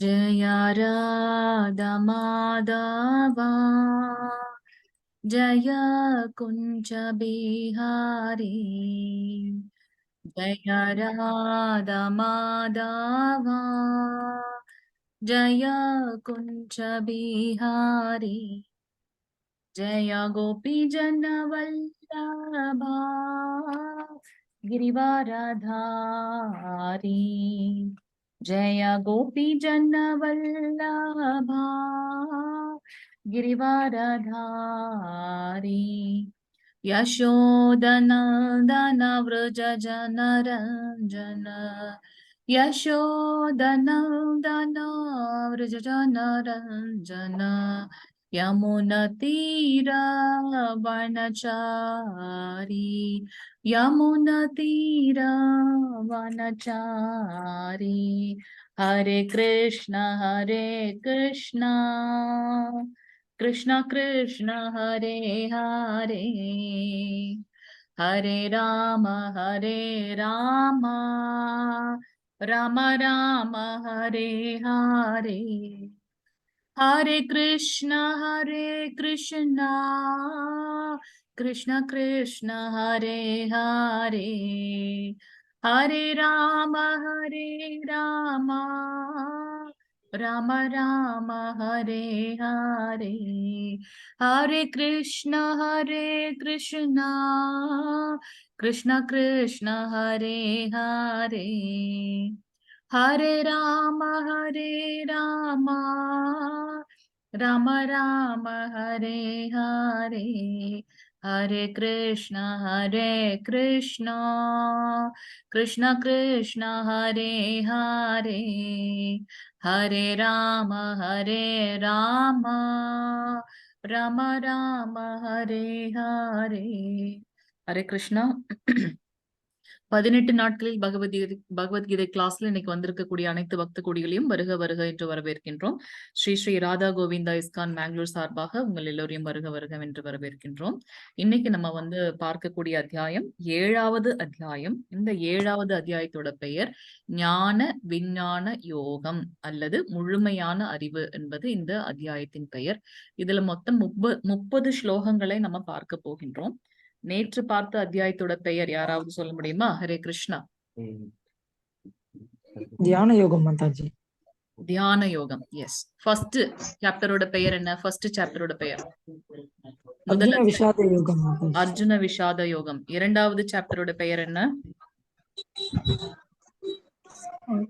जय राधा माधवा जय कुंज बिहारी जय राधा माधवा जय कुंज बिहारी जय गोपी जन वल्लभा गिरिवाराधारी जय गोपी जन वल्लभा गिरिवाराधारी यशोदनन्दन व्रज जनरञ्जन यशोदनन्दन व्रज जनरञ्जन यमुनतीरवनचारी यमुनतीरवनचारी हरे कृष्ण कृष्ण कृष्ण हरे हरे हरे राम राम राम हरे हरे हरे कृष्ण कृष्ण कृष्ण हरे हरे हरे राम राम राम हरे हरे हरे कृष्ण कृष्ण कृष्ण हरे हरे हरे राम राम राम हरे हरे हरे कृष्ण कृष्ण कृष्ण हरे हरे हरे राम राम राम हरे हरे हरे कृष्णा 18 நாட்களில் பகவத்கீதை கிளாஸ்ல இன்னைக்கு வந்திருக்கக்கூடிய அனைத்து பக்த கொடிகளையும் வருக வருக என்று வரவேற்கின்றோம். ஸ்ரீ ஸ்ரீ ராதா கோவிந்தா இஸ்கான் மேங்களூர் சார்பாக உங்கள் எல்லோரையும் வருக வருக என்று வரவேற்கின்றோம். இன்னைக்கு நம்ம பார்க்கக்கூடிய அத்தியாயம் 7வது அத்தியாயம். இந்த 7வது அத்தியாயத்தோட பெயர் ஞான விஞ்ஞான யோகம் அல்லது முழுமையான அறிவு என்பது இந்த அத்தியாயத்தின் பெயர். இதுல மொத்தம் 30 ஸ்லோகங்களை நம்ம பார்க்க போகின்றோம். நேற்று பார்த்த அத்தியாயத்தோட பெயர் யாராவது சொல்ல முடியுமா? ஹரே கிருஷ்ணா. தியான யோகம் மாதாஜி. தியான யோகம். எஸ். ஃபர்ஸ்ட் சாப்டரோட பெயர் என்ன? ஃபர்ஸ்ட் சாப்டரோட பெயர் அர்ஜுன விஷாத யோகம். அர்ஜுன விஷாத யோகம். இரண்டாவது சாப்டரோட பெயர் என்ன?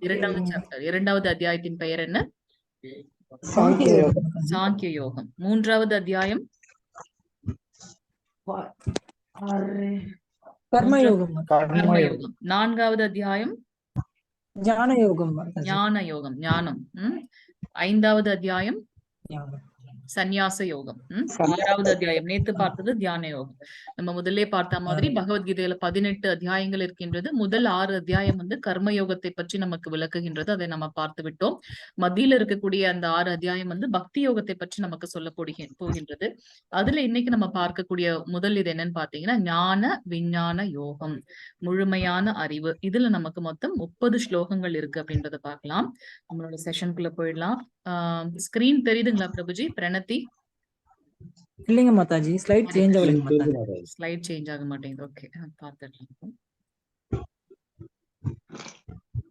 இரண்டாவது சாப்டர், இரண்டாவது அத்தியாயத்தின் பெயர் என்ன? சாங்கிய யோகம். மூன்றாவது அத்தியாயம் கர்மயோகம். நான்காவது அத்தியாயம் ஞான யோகம். ஞானம். ஐந்தாவது அத்தியாயம் சந்நியாச யோகம். 6வது அத்தியாயம் நேத்து பார்த்தது தியான யோகம். நம்ம முதல்ல பார்த்த மாதிரி பகவத்கீதையில 18 அத்தியாயங்கள் இருக்கின்றது. முதல் 6 அத்தியாயம் கர்ம யோகத்தை பற்றி நமக்கு விளக்குகின்றது. அதை நம்ம பார்த்து விட்டோம். மத்தியில இருக்கக்கூடிய அந்த 6 அத்தியாயம் பக்தி யோகத்தை பற்றி நமக்கு சொல்ல போகின்றது. அதுல இன்னைக்கு நம்ம பார்க்கக்கூடிய முதல் இது என்னன்னு பாத்தீங்கன்னா ஞான விஞ்ஞான யோகம், முழுமையான அறிவு. இதுல நமக்கு மொத்தம் 30 ஸ்லோகங்கள் இருக்கு அப்படின்றத பார்க்கலாம். நம்மளோட செஷனுக்குள்ள போயிடலாம். ஸ்கிரீன் தெரியுதுங்களா பிரபுஜி? பிரணதி இல்லைங்க மாதாஜி, ஸ்லைட் சேஞ்ச் ஆகலைங்க மாதாஜி. ஸ்லைட் சேஞ்ச் ஆக மாட்டேங்குது. ஓகே, பார்த்துடலாம்.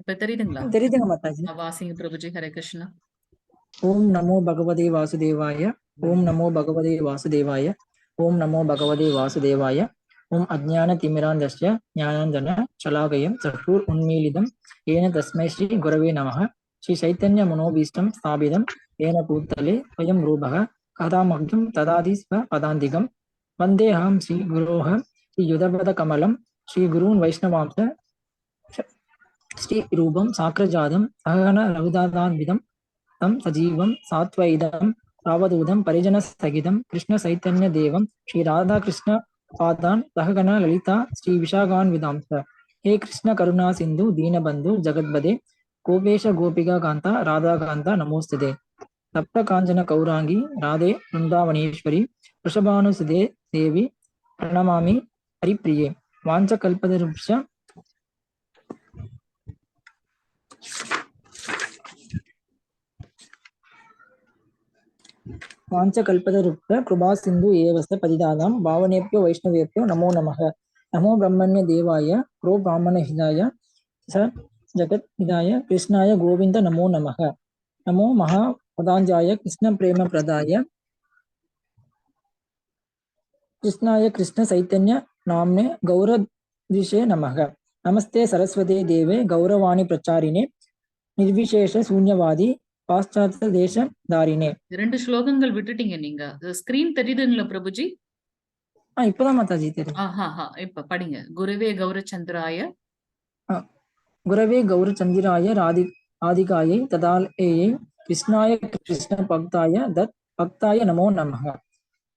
இப்ப தெரியுதுங்களா? தெரியுதுங்க மாதாஜி. வாசிங்க பிரபுஜி. ஹரே கிருஷ்ணா. ஓம் நமோ பகவதே வாசுதேவாய. ஓம் நமோ பகவதே வாசுதேவாய. ஓம் நமோ பகவதே வாசுதேவாய. ஓம் அஜ்ஞான திமிராந்தஸ்ய ஞானாஞ்சன சலாகயம் சற்றுர் உன்மீலிதம் ஏன தஸ்மை ஸ்ரீ குரவே நமः. ஸ்ரீ சைத்தன்ய மனோபீஷ்டம் ஸ்தாபிதம் ஏன பூத்தலே ஸ்வயம் ரூபः கதாமக்யம் ததாதி ஸ்வ பதாந்திகம் வந்தேஹம் ஸ்ரீ குரோஹ ஸ்ரீ யுதபத கமலம் ஸ்ரீ குருன் வைஷ்ணவாம்ச ஸ்ரீ ரூபம் சாக்ரஜாதம் சகன ரகுதாதான்விதம் தம் சஜீவம் சாத்வைதம் ராவதூதம் பரிஜன சகிதம் கிருஷ்ண சைத்தன்ய தேவம் ஸ்ரீ ராதா கிருஷ்ண பாதான் சககன லலிதா ஸ்ரீ விஷாகான்விதாம்ச. ஹே கிருஷ்ண கருணா சிந்து தீனபந்து ஜகத்பதே கோபேஷ கோபிகா காந்தா ராதா காந்தா நமோஸ்துதே. சப்த காஞ்சன கௌராங்கி ராதே பிருந்தாவனேஸ்வரி ரிஷபானுசுதே தேவி பிரணமாமி ஹரிப்பிரியே. வாஞ்ச கல்பதருஷ वाञ्छकल्पतरुक्ष कृपा सिन्धु एवस्य पतितानां भावनेभ्यो वैष्णवेभ्यो नमो नमः। नमो ब्रह्मण्य देवाय प्रो ब्राह्मणहिताय स जगद्हिताय कृष्णाय गोविन्द नमो नमः। नमो महापदाञ्जाय कृष्णप्रेमप्रदाय कृष्णाय कृष्णचैतन्य नाम्ने गौरद्विषे नमः। नमस्ते सरस्वती देवे गौरवाणी प्रचारिणे निर्विशेष शून्यवादी பாஸ்சாத்ய தேச தாரினே. 2 ஸ்லோகங்கள் விட்டுட்டீங்க நீங்க. ஸ்கிரீன் தெரியுதுங்களா பிரபுஜி? இப்பதான் மாதாஜி தெரியும். இப்ப படிங்க. குருவே கௌரச்சந்திராய குரவே கௌரச்சந்திராய ராதிகாயை ததாலயே கிருஷ்ணாய கிருஷ்ண பக்தாய தத் பக்தாய நமோ நமः.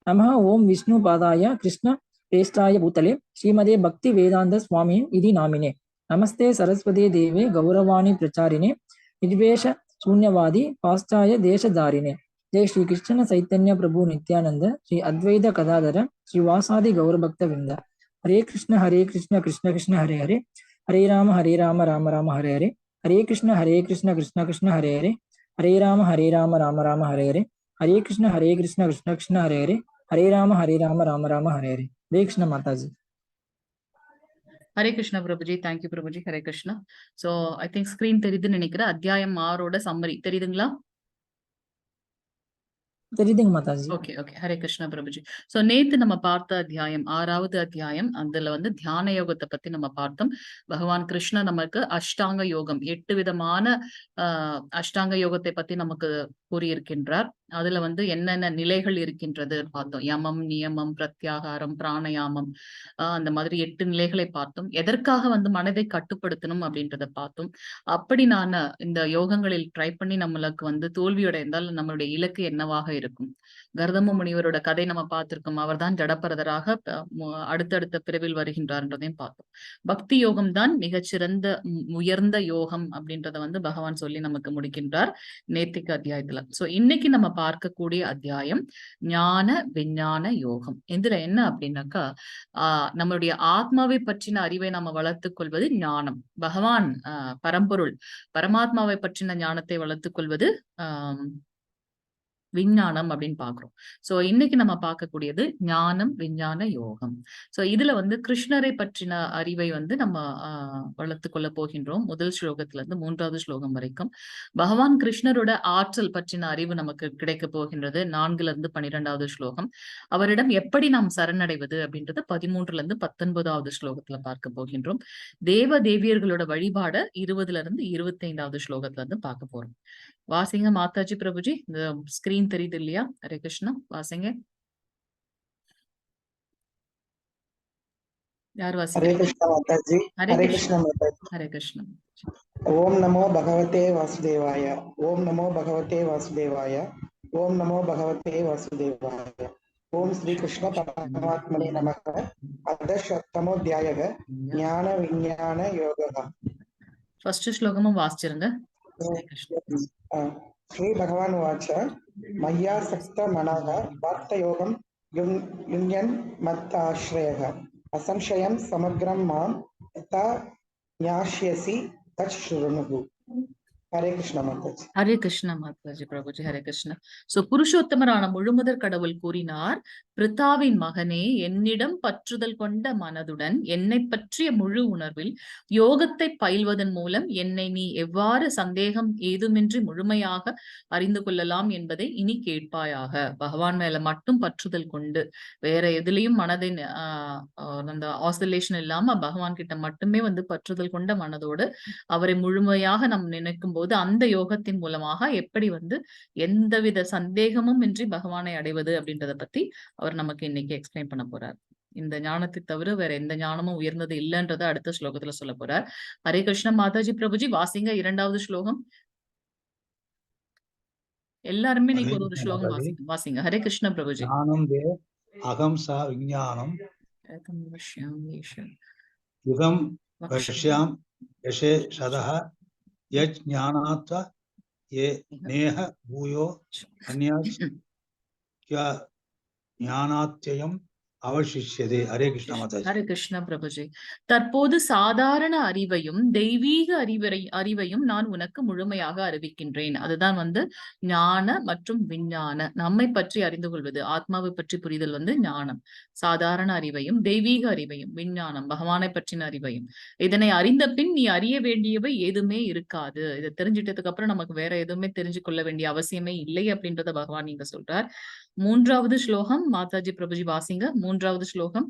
நமः ஓம் விஷ்ணு பாதாய கிருஷ்ண பிரேஷ்டாய பூதலே ஸ்ரீமதே பக்தி வேதாந்த சுவாமி இதி நாமினே. நமஸ்தே சரஸ்வதி தேவே கௌரவாணி பிரச்சாரிணே निर्वेश शून्यवादी पाश्चात्य देशधारिणे. जय श्री कृष्ण चैतन्य प्रभु नित्यानंद श्री अद्वैत गदाधर श्रीवासादि गौरभक्त वृंद. हरे कृष्ण कृष्ण कृष्ण हरे हरे हरे राम राम राम हरे हरे हरे कृष्ण कृष्ण कृष्ण हरे हरे हरे राम राम राम हरे हरे हरे कृष्ण कृष्ण कृष्ण हरे हरे हरे राम राम राम हरे हरे. हरे कृष्ण माताजी. Hare Krishna Prabhuji. Thank you Prabhuji. Hare Krishna. So I think screen தெரியுதுன்னு நினைக்கிறேன். அத்தியாயம் 6 சம்மரி தெரியுதுங்களா? தெரியுதுங்க Mataji. Okay okay. Hare Krishna Prabhuji. So நேத்து நம்ம பார்த்த அத்தியாயம் 6வது அத்தியாயம், அதுல வந்து தியான யோகத்தை பத்தி நம்ம பார்த்தோம். பகவான் கிருஷ்ணன் நமக்கு அஷ்டாங்க யோகம் 8 விதமான அஷ்டாங்க யோகத்தை பத்தி நமக்கு கூறியிருக்கின்றார். அதுல வந்து என்னென்ன நிலைகள் இருக்கின்றது பார்த்தோம். யமம், நியமம், பிரத்யாகாரம், பிராணயாமம், அந்த மாதிரி 8 நிலைகளை பார்த்தோம். எதற்காக வந்து மனதை கட்டுப்படுத்தணும் அப்படின்றத பார்த்தோம். அப்படி நான் இந்த யோகங்களில் ட்ரை பண்ணி நம்மளுக்கு வந்து தோல்வியடைந்தால் நம்மளுடைய இலக்கு என்னவாக இருக்கும்? கர்தம முனிவரோட கதை நம்ம பார்த்திருக்கோம். அவர் தான் ஜடப்பரதராக அடுத்தடுத்த பிரிவில் வருகின்றார்ன்றதையும் பார்த்தோம். பக்தி யோகம் தான் மிகச்சிறந்த உயர்ந்த யோகம் அப்படின்றத வந்து பகவான் சொல்லி நமக்கு முடிக்கின்றார் நேத்திக்கு அத்தியாயத்துல. சோ இன்னைக்கு நம்ம பார்க்கக்கூடிய அத்தியாயம் ஞான விஞ்ஞான யோகம். இதுல என்ன அப்படின்னாக்கா நம்மளுடைய ஆத்மாவை பற்றின அறிவை நம்ம வளர்த்துக் கொள்வது ஞானம். பகவான் பரம்பொருள் பரமாத்மாவை பற்றின ஞானத்தை வளர்த்துக் கொள்வது விஞ்ஞானம் அப்படின்னு பாக்குறோம். சோ இன்னைக்கு நம்ம பார்க்கக்கூடியது ஞானம் விஞ்ஞான யோகம். சோ இதுல வந்து கிருஷ்ணரை பற்றின அறிவை வந்து நம்ம வளர்த்து கொள்ள போகின்றோம். முதல் ஸ்லோகத்துல இருந்து 3வது ஸ்லோகம் வரைக்கும் பகவான் கிருஷ்ணரோட ஆற்றல் பற்றின அறிவு நமக்கு கிடைக்க போகின்றது. 4ல இருந்து 12வது ஸ்லோகம். அவரிடம் எப்படி நாம் சரணடைவது அப்படின்றது 13ல இருந்து 19வது ஸ்லோகத்துல பார்க்க போகின்றோம். தேவ தேவியர்களோட வழிபாட 20ல இருந்து 25வது ஸ்லோகத்துல இருந்து பார்க்க போறோம். வாசிங்க மாதாஜி பிரபுஜி. இந்த ஸ்கிரீன் தெரியுது இல்லையா? ஹரே கிருஷ்ணா. வாசிங்க. யார் வாசிங்க? ஹரே கிருஷ்ணா மாதாஜி. ஹரே கிருஷ்ணா மாதாஜி. ஹரே கிருஷ்ணா. ஓம் நமோ பகவதே வாசுதேவாய. ஓம் நமோ பகவதே வாசுதேவாய. ஓம் நமோ பகவதே வாசுதேவாய. ஓம் ஸ்ரீ கிருஷ்ண பரமாத்மனே நமः. அர்த்தமோத்யாயக ஞான விஞ்ஞான யோகः. ஃபர்ஸ்ட் ஸ்லோகமும் வாசிச்சிருங்க. ஸ்ரீ பகவான் வாச்ச மய்யா சக்த மனः பார்த்தயோகம் யுஞ்ஞன் மத்தாஸ்ரயः அசம்சயம் சமக்ரம் மாம் யதா ஞாஸ்யசி தத் ஷ்ருணுஹு. ஹரே கிருஷ்ண மாதாஜி. ஹரே கிருஷ்ண மாதாஜி பிரபுஜி. ஹரே கிருஷ்ண. சோ புருஷோத்தமரான முழுமுதற் கடவுள் கூறினார், பிரித்தாவின் மகனே, என்னிடம் பற்றுதல் கொண்ட மனதுடன் என்னை பற்றிய முழு உணர்வில் யோகத்தை பயில்வதன் மூலம் என்னை நீ எவ்வாறு சந்தேகம் ஏதுமின்றி முழுமையாக அறிந்து கொள்ளலாம் என்பதை இனி கேட்பாயாக. பகவான் மேல மட்டும் பற்றுதல் கொண்டு வேற எதுலயும் மனதின் அந்த ஆசிலேஷன் இல்லாம பகவான் கிட்ட மட்டுமே வந்து பற்றுதல் கொண்ட மனதோடு அவரை முழுமையாக நாம் நினைக்கும் போது அந்த யோகத்தின் மூலமாக எப்படி வந்து எந்தவித சந்தேகமும் இன்றி பகவானை அடைவது அப்படின்றத பத்தி அவர் நமக்கு இன்னைக்கு எக்ஸ்பிளைன் பண்ண போறார். இந்த ஞானத்தை தவிர வேற எந்த ஞானமும் உயர்ந்தது இல்லைன்றத அடுத்த ஸ்லோகத்துல சொல்ல போறார். ஹரே கிருஷ்ண மாதாஜி பிரபுஜி. வாசிங்க 2வது ஸ்லோகம். எல்லாருமே நீங்க ஒரு ஸ்லோகம் வாசிங்க. ஹரே கிருஷ்ண பிரபுஜி. அகம் சா விஞ்ஞானம் யுகம் வஷ்யாம் யசே சதஹ யஜ் ஞானாத்வ யே நேஹ பூயோ அன்யாத் ஞானாத்யயம் அவசிஷ்யதே. ஹரே கிருஷ்ண மாதாஜி. ஹரே கிருஷ்ண பிரபுஜி. தற்போது சாதாரண அறிவையும் தெய்வீக அறிவையும் நான் உனக்கு முழுமையாக அறிவிக்கின்றேன். அதுதான் வந்து ஞான மற்றும் விஞ்ஞான, நம்மை பற்றி அறிந்து கொள்வது, ஆத்மாவை பற்றி புரிதல் வந்து ஞானம். சாதாரண அறிவையும் தெய்வீக அறிவையும் விஞ்ஞானம், பகவானை பற்றின அறிவையும். இதனை அறிந்த பின் நீ அறிய வேண்டியவை எதுவுமே இருக்காது. இதை தெரிஞ்சிட்டதுக்கு அப்புறம் நமக்கு வேற எதுவுமே தெரிஞ்சு கொள்ள வேண்டிய அவசியமே இல்லை அப்படின்றத பகவான் இங்க சொல்றார். 3வது ஸ்லோகம் மாதாஜி பிரபுஜி வாசிங்க. 3வது ஸ்லோகம்.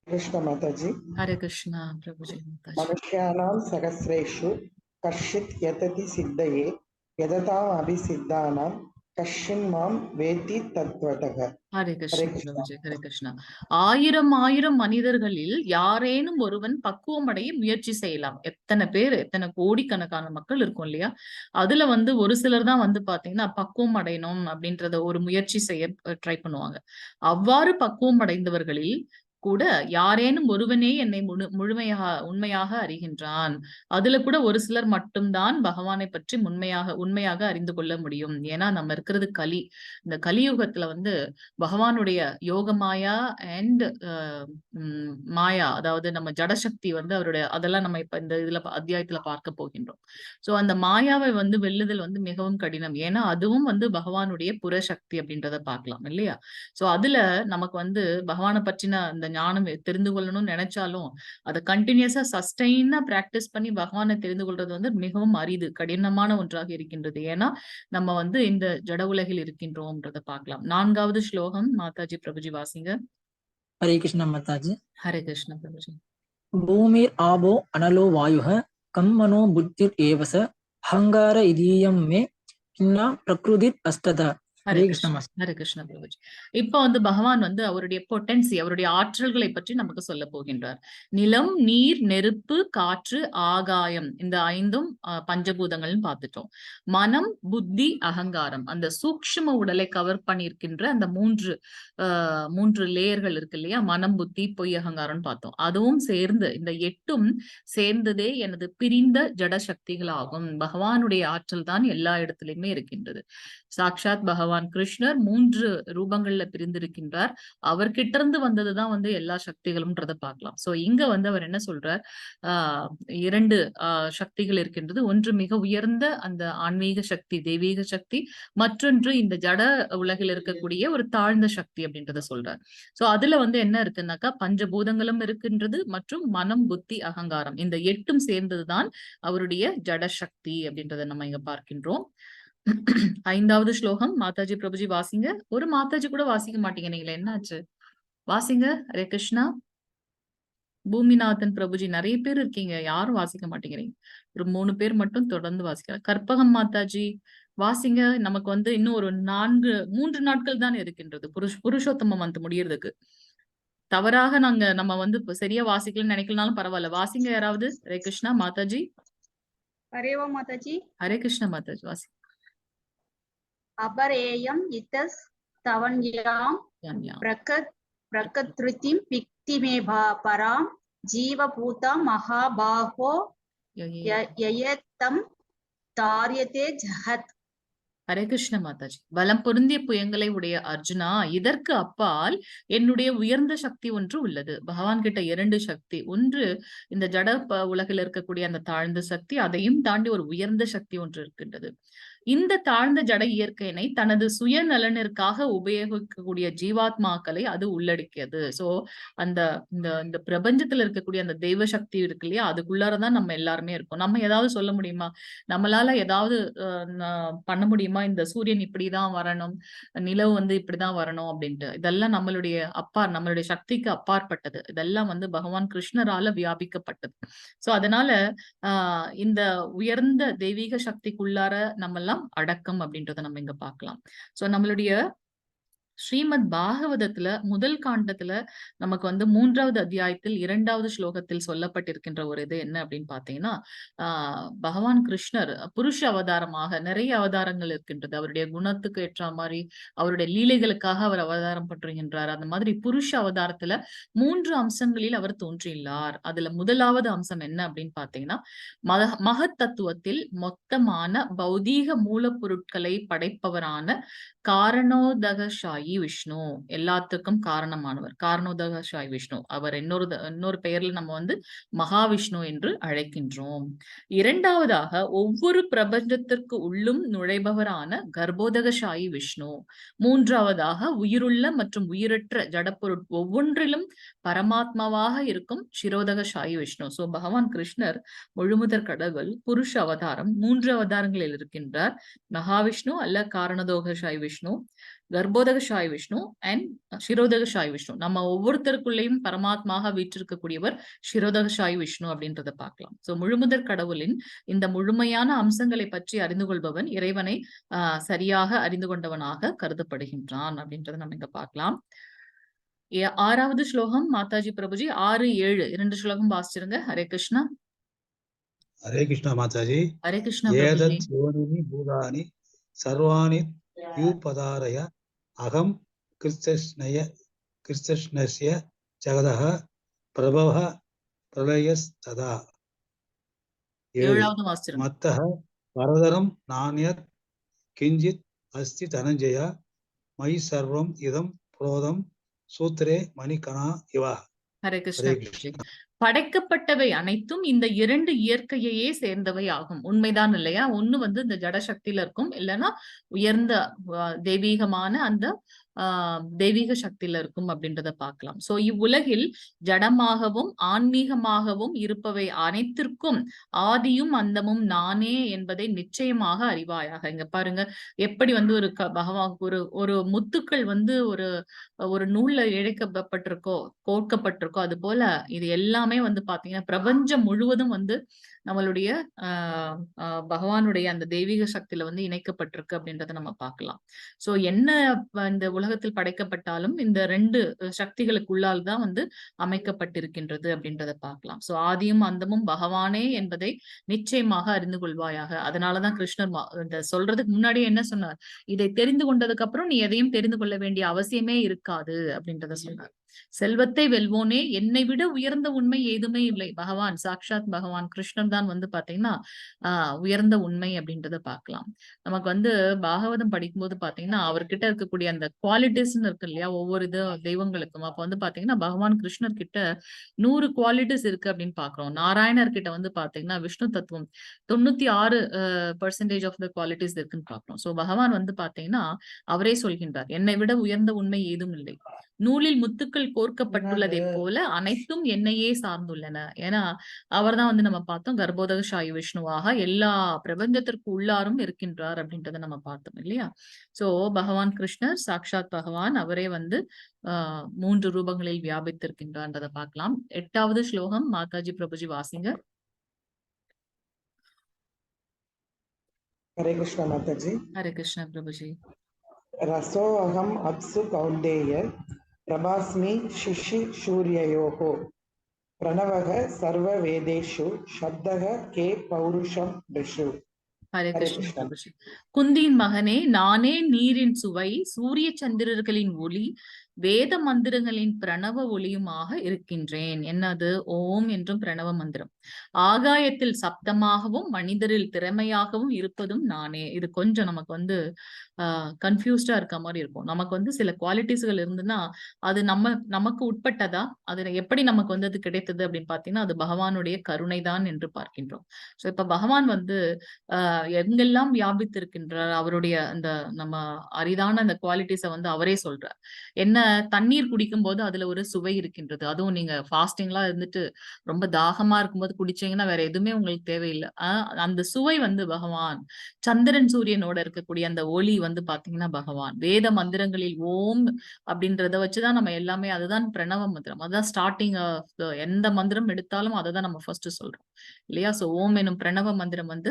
कृष्ण माताजी. हरे कृष्णा प्रभुजी माताजी. मनुष्याणां सहस्रेषु कश्चित् यतति सिद्धये यदताम् अभिसिद्धानां कश्चिन् मां वेत्ति तत्त्वतः. ஹரே கிருஷ்ணா பிரபுஜி. ஹரே கிருஷ்ணா. ஆயிரம் மனிதர்களில் யாரேனும் ஒருவன் பக்குவம் அடைய முயற்சி செய்யலாம். எத்தனை பேர், எத்தனை கோடிக்கணக்கான மக்கள் இருக்கும் இல்லையா? அதுல வந்து ஒரு சிலர் தான் வந்து பாத்தீங்கன்னா பக்குவம் அடையணும் அப்படின்றத ஒரு முயற்சி செய்ய ட்ரை பண்ணுவாங்க. அவ்வாறு பக்குவம் அடைந்தவர்களில் கூட யாரேனும் ஒருவனே என்னை உண்மையாக அறிகின்றான். அதுல கூட ஒரு சிலர் மட்டும்தான் பகவானை பற்றி உண்மையாக அறிந்து கொள்ள முடியும். ஏன்னா நம்ம இருக்கிறது கலி. இந்த கலியுகத்துல வந்து பகவானுடைய யோக மாயா அண்ட் மாயா, அதாவது நம்ம ஜடசக்தி வந்து அவருடைய, அதெல்லாம் நம்ம இப்ப இந்த இதுல அத்தியாயத்துல பார்க்க போகின்றோம். சோ அந்த மாயாவை வந்து வெல்லுதல் வந்து மிகவும் கடினம். ஏன்னா அதுவும் வந்து பகவானுடைய புறசக்தி அப்படின்றத பார்க்கலாம் இல்லையா? சோ அதுல நமக்கு வந்து பகவானை பற்றின அந்த ஞானம் தெரிந்து கொள்ளணும்னு நினைச்சாலும் அதை கண்டினியூஸா சஸ்டெயினா பிராக்டிஸ் பண்ணி பகவானை தெரிந்து கொள்றது வந்து மிகவும் அரிது, கடினமான ஒன்றாக இருக்கின்றது. ஏன்னா நம்ம வந்து இந்த ஜட உலகில் இருக்கின்றோம்ன்றத பார்க்கலாம். 4வது ஸ்லோகம் மாதாஜி பிரபுஜி வாசிங்க. हरे कृष्ण माताजी. ஹரே கிருஷ்ண பிரபுஜி. भूमिर आबो अनलो वायुः कं मनो बुद्धिर एव स अहंकार इदीयं मे किन्ना प्रकृतिर अस्ततः. ஹரே கிருஷ்ண. ஹரே கிருஷ்ண பிரபுஜி. இப்ப வந்து பகவான் வந்து அவருடைய பொட்டன்சி, அவருடைய ஆற்றல்களை பற்றி நமக்கு சொல்ல போகின்றார். நிலம், நீர், நெருப்பு, காற்று, ஆகாயம், இந்த 5ம் பஞ்சபூதங்கள்னு பார்த்துட்டோம். மனம், புத்தி, அகங்காரம், அந்த சூக்ஷ்ம உடலை கவர் பண்ணியிருக்கின்ற அந்த 3 லேயர்கள் இருக்கு இல்லையா? மனம், புத்தி, பொய், அகங்காரம்னு பார்த்தோம். அதுவும் சேர்ந்து இந்த 8ம் சேர்ந்ததே எனது பிரிந்த ஜட சக்திகளாகும். பகவானுடைய ஆற்றல் தான் எல்லா இடத்திலுமே இருக்கின்றது. சாக்ஷாத் பகவான் கிருஷ்ணர் 3 ரூபங்கள்ல பிரிந்திருக்கின்றார். அவர்கிட்ட இருந்து வந்ததுதான் வந்து எல்லா சக்திகளும்ன்றத பார்க்கலாம். சோ இங்க வந்து அவர் என்ன சொல்றார்? 2 சக்திகள் இருக்கின்றது. ஒன்று மிக உயர்ந்த அந்த ஆன்மீக சக்தி, தெய்வீக சக்தி. மற்றொன்று இந்த ஜட உலகில் இருக்கக்கூடிய ஒரு தாழ்ந்த சக்தி அப்படின்றத சொல்றார். சோ அதுல வந்து என்ன இருக்குன்னாக்கா பஞ்சபூதங்களும் இருக்கின்றது மற்றும் மனம், புத்தி, அகங்காரம், இந்த 8ம் சேர்ந்ததுதான் அவருடைய ஜட சக்தி அப்படின்றத நம்ம இங்க பார்க்கின்றோம். 5வது ஸ்லோகம் மாதாஜி பிரபுஜி வாசிங்க. ஒரு மாதாஜி கூட வாசிக்க மாட்டீங்க நீங்களே, என்னாச்சு? வாசிங்க. ஹரே கிருஷ்ணா. பூமிநாதன் பிரபுஜி, நிறைய பேர் இருக்கீங்க, யாரும் வாசிக்க மாட்டேங்கிறீங்க. ஒரு 3 பேர் மட்டும் தொடர்ந்து வாசிக்கிறார். கற்பகம் மாதாஜி வாசிங்க. நமக்கு வந்து இன்னும் ஒரு 3 நாட்கள் தான் இருக்கின்றது புருஷோத்தம மந்த் முடியறதுக்கு. தவறாக நம்ம வந்து சரியா வாசிக்கலன்னு நினைக்கலனாலும் பரவாயில்ல, வாசிங்க யாராவது. ஹரே கிருஷ்ணா மாதாஜி. ஹரேவா மாதாஜி. ஹரே கிருஷ்ணா மாதாஜி வாசி. அபரேயம் இத்தஸ் தவன்யாம் பிரகத்ருதிம் பிக்திமே பராம் ஜீவபூதா மகாபாஹோ யயத்தம் தாரியதே ஜஹத். ஹரே கிருஷ்ண மாதாஜி. பலம் பொருந்திய புயங்களை உடைய அர்ஜுனா, இதற்கு அப்பால் என்னுடைய உயர்ந்த சக்தி ஒன்று உள்ளது. பகவான் கிட்ட 2 சக்தி. ஒன்று இந்த ஜட உலகில் இருக்கக்கூடிய அந்த தாழ்ந்த சக்தி, அதையும் தாண்டி ஒரு உயர்ந்த சக்தி ஒன்று இருக்கின்றது. இந்த தாழ்ந்த ஜட இயற்கையினை தனது சுயநலனிற்காக உபயோகிக்கக்கூடிய ஜீவாத்மாக்களை அது உள்ளடக்கியது. சோ அந்த இந்த பிரபஞ்சத்துல இருக்கக்கூடிய அந்த தெய்வ சக்தி இருக்கு இல்லையா, அதுக்குள்ளாரதான் நம்ம எல்லாருமே இருக்கோம். நம்ம ஏதாவது சொல்ல முடியுமா? நம்மளால ஏதாவது பண்ண முடியுமா? இந்த சூரியன் இப்படிதான் வரணும், நிலவு வந்து இப்படிதான் வரணும் அப்படின்ட்டு. இதெல்லாம் நம்மளுடைய சக்திக்கு அப்பாற்பட்டது. இதெல்லாம் வந்து பகவான் கிருஷ்ணரால வியாபிக்கப்பட்டது. சோ அதனால இந்த உயர்ந்த தெய்வீக சக்திக்குள்ளார நம்ம அடக்கம் அப்படின்றத நம்ம இங்க பார்க்கலாம். சோ நம்மளுடைய ஸ்ரீமத் பாகவதத்துல முதல் காண்டத்துல நமக்கு வந்து 3வது அத்தியாயத்தில் 2வது ஸ்லோகத்தில் சொல்லப்பட்டிருக்கின்ற ஒரு இது என்ன அப்படின்னு பாத்தீங்கன்னா, பகவான் கிருஷ்ணர் புருஷ அவதாரமாக நிறைய அவதாரங்கள் இருக்கின்றது. அவருடைய குணத்துக்கு ஏற்ற மாதிரி அவருடைய லீலைகளுக்காக அவர் அவதாரம் பற்றுகின்றார். அந்த மாதிரி புருஷ அவதாரத்துல 3 அம்சங்களில் அவர் தோன்றியுள்ளார். அதுல முதலாவது அம்சம் என்ன அப்படின்னு பாத்தீங்கன்னா, மகத் தத்துவத்தில் மொத்தமான பௌதீக மூலப்பொருட்களை படைப்பவரான காரணோதகசாயி காரணோதகசாயி விஷ்ணு, எல்லாத்துக்கும் காரணமானவர், காரணோதகசாயி விஷ்ணு. அவர் இன்னொரு பெயர்ல நம்ம வந்து மகாவிஷ்ணு என்று அழைக்கின்றோம். இரண்டாவதாக, ஒவ்வொரு பிரபஞ்சத்திற்கு உள்ளும் நுழைபவரான கர்ப்போதகசாயி விஷ்ணு. மூன்றாவதாக, உயிருள்ள மற்றும் உயிரற்ற ஜடப்பொருள் ஒவ்வொன்றிலும் பரமாத்மாவாக இருக்கும் க்ஷிரோதகசாயி விஷ்ணு. சோ பகவான் கிருஷ்ணர் முழுமுதற் கடவுள், புருஷ அவதாரம், 3 அவதாரங்களில் இருக்கின்றார். மகாவிஷ்ணு அல்ல காரணோதகசாயி விஷ்ணு, கர்ப்போதகசாயி விஷ்ணு அண்ட் க்ஷிரோதகசாயி விஷ்ணு. நம்ம ஒவ்வொருத்தருக்குள்ளேயும் பரமாத்மாக வீற்றிருக்கக்கூடியவர் க்ஷிரோதகசாயி விஷ்ணு அப்படின்றத பார்க்கலாம். சோ முழுமுதற் கடவுளின் இந்த முழுமையான அம்சங்களை பற்றி அறிந்து கொள்பவன் இறைவனை சரியாக அறிந்து கொண்டவனாக கருதப்படுகின்றான் அப்படின்றத நம்ம இங்க பார்க்கலாம். 6வது ஸ்லோகம் மாதாஜி பிரபுஜி, 6, 7 2 ஸ்லோகம் வாசிச்சிருங்க. ஹரே கிருஷ்ணா. ஹரே கிருஷ்ணா மாதாஜி. ஹரே கிருஷ்ணா. ஏதத் யோனினி பூதானி சர்வாணி யூபதாரய அகம் கிருஷ்ணஸ்ய ஜகதஹ பிரபவ பிரளயஸ்ததா. 7வது வாசிச்சிருங்க. மத்தஹ வரதரம் நானியத் கிஞ்சித் அஸ்தி தனஞ்சய மயி சர்வம் இதம் புரோதம் சூத்ரே மணிகணா இவா. ஹரே கிருஷ்ணா. படைக்கப்பட்டவை அனைத்தும் இந்த 2 இயற்கையையே சேர்ந்தவை ஆகும். உண்மைதான் இல்லையா? ஒண்ணு வந்து இந்த ஜட சக்தியில இருக்கும், இல்லைன்னா உயர்ந்த தெய்வீகமான அந்த தெய்வீக சக்தியில இருக்கும் அப்படின்றத பார்க்கலாம். சோ இவ்வுலகில் ஜடமாகவும் ஆன்மீகமாகவும் இருப்பவை அனைத்திற்கும் ஆதியும் அந்தமும் நானே என்பதை நிச்சயமாக அறிவாயாக. இங்க பாருங்க எப்படி வந்து ஒரு பகவான் ஒரு முத்துக்கள் வந்து ஒரு நூல்ல இழைக்கப்பட்டிருக்கோ, கோர்க்கப்பட்டிருக்கோ, அது போல இது எல்லாமே வந்து பாத்தீங்கன்னா பிரபஞ்சம் முழுவதும் வந்து நம்மளுடைய பகவானுடைய அந்த தெய்வீக சக்தியில வந்து இணைக்கப்பட்டிருக்கு அப்படின்றத நம்ம பார்க்கலாம். சோ என்ன இந்த உலகத்தில் படைக்கப்பட்டாலும் இந்த 2 சக்திகளுக்குள்ளால் தான் வந்து அமைக்கப்பட்டிருக்கின்றது அப்படின்றத பார்க்கலாம். சோ ஆதியும் அந்தமும் பகவானே என்பதை நிச்சயமாக அறிந்து கொள்வாயாக. அதனாலதான் கிருஷ்ணர் இந்த சொல்றதுக்கு முன்னாடியே என்ன சொன்னார்? இதை தெரிந்து கொண்டதுக்கு அப்புறம் நீ எதையும் தெரிந்து கொள்ள வேண்டிய அவசியமே இருக்காது அப்படின்றத சொன்னார். செல்வத்தை வெல்வோனே, என்னை விட உயர்ந்த உண்மை ஏதுமே இல்லை. பகவான் சாக்ஷாத் பகவான் கிருஷ்ணன் தான் வந்து பாத்தீங்கன்னா உயர்ந்த உண்மை அப்படின்றத பார்க்கலாம். நமக்கு வந்து பாகவதம் படிக்கும்போது பாத்தீங்கன்னா அவர்கிட்ட இருக்கக்கூடிய அந்த குவாலிட்டிஸ்ன்னு இருக்கு இல்லையா, ஒவ்வொரு தெய்வங்களுக்கும். அப்ப வந்து பாத்தீங்கன்னா பகவான் கிருஷ்ணர் கிட்ட 100 குவாலிட்டிஸ் இருக்கு அப்படின்னு பாக்குறோம். நாராயணர் கிட்ட வந்து பாத்தீங்கன்னா விஷ்ணு தத்துவம் 96% ஆஃப் த குவாலிட்டிஸ் இருக்குன்னு பாக்குறோம். சோ பகவான் வந்து பாத்தீங்கன்னா அவரே சொல்கின்றார், என்னை விட உயர்ந்த உண்மை ஏதும் இல்லை. நூலில் முத்துக்கள் கோர்க்கப்பட்டுள்ளதை போல அனைத்தும் என்னையே சார்ந்துள்ளன. ஏன்னா அவர் தான் வந்து நம்ம பார்த்தோம் கர்ப்போதகசாயி விஷ்ணுவாக எல்லா பிரபஞ்சத்திற்கு உள்ளாரும் இருக்கின்றார் அப்படின்றத நம்ம பார்த்தோம் இல்லையா? சோ பகவான் கிருஷ்ணர் சாக்ஷாத் பகவான், அவரே வந்து 3 ரூபங்களில் வியாபித்திருக்கின்றார்ன்றதை பார்க்கலாம். 8வது ஸ்லோகம் மாதாஜி பிரபுஜி வாசிங்க. ஹரே கிருஷ்ணா மாதாஜி. ஹரே கிருஷ்ணா பிரபுஜி. ரசோ அகம் அப்சு கௌந்தேய பிரபாஸ்மி சிஷி சூரியயோகோ பிரணவக சர்வ வேதேஷு சப்தக கே பௌருஷம் ரிஷு. ஹரே கிருஷ்ணா. குந்தியின் மகனே, நானே நீரின் சுவை, சூரிய சந்திரர்களின் ஒளி, வேத மந்திரங்களின் பிரணவ ஒளியுமாக இருக்கின்றேன். என்னது? ஓம் என்றும் பிரணவ மந்திரம். ஆகாயத்தில் சப்தமாகவும் மனிதரில் திறமையாகவும் இருப்பதும் நானே. இது கொஞ்சம் நமக்கு வந்து கன்ஃபியூஸ்டா இருக்க மாதிரி இருக்கும். நமக்கு வந்து சில குவாலிட்டிஸ்கள் இருந்துன்னா அது நமக்கு உட்பட்டதா, அது எப்படி நமக்கு வந்து அது கிடைத்தது அப்படின்னு பாத்தீங்கன்னா அது பகவானுடைய கருணை தான் என்று பார்க்கின்றோம். சோ இப்ப பகவான் வந்து எங்கெல்லாம் வியாபித்திருக்கின்றார், அவருடைய அந்த நம்ம அரிதான அந்த குவாலிட்டிஸை வந்து அவரே சொல்றார். என்ன, தண்ணீர் குடிக்கும் போது அதுல ஒரு சுவை இருக்கின்றது. அதுவும் நீங்க ஃபாஸ்டிங்லாம் இருந்துட்டு ரொம்ப தாகமா இருக்கும்போது குடிச்சீங்கன்னா வேற எதுவுமே உங்களுக்கு தேவையில்லை. அந்த சுவை வந்து பகவான். சந்திரன் சூரியனோட இருக்கக்கூடிய அந்த ஒளி வந்து பாத்தீங்கன்னா பகவான். வேத மந்திரங்களில் ஓம் அப்படின்றத வச்சுதான் நம்ம எல்லாமே, அதுதான் பிரணவ மந்திரம், அதுதான் ஸ்டார்டிங் ஆஃப் எந்த மந்திரம் எடுத்தாலும் அதை தான் நம்ம ஃபர்ஸ்ட் சொல்றோம் இல்லையா? சோ ஓம் எனும் பிரணவ மந்திரம் வந்து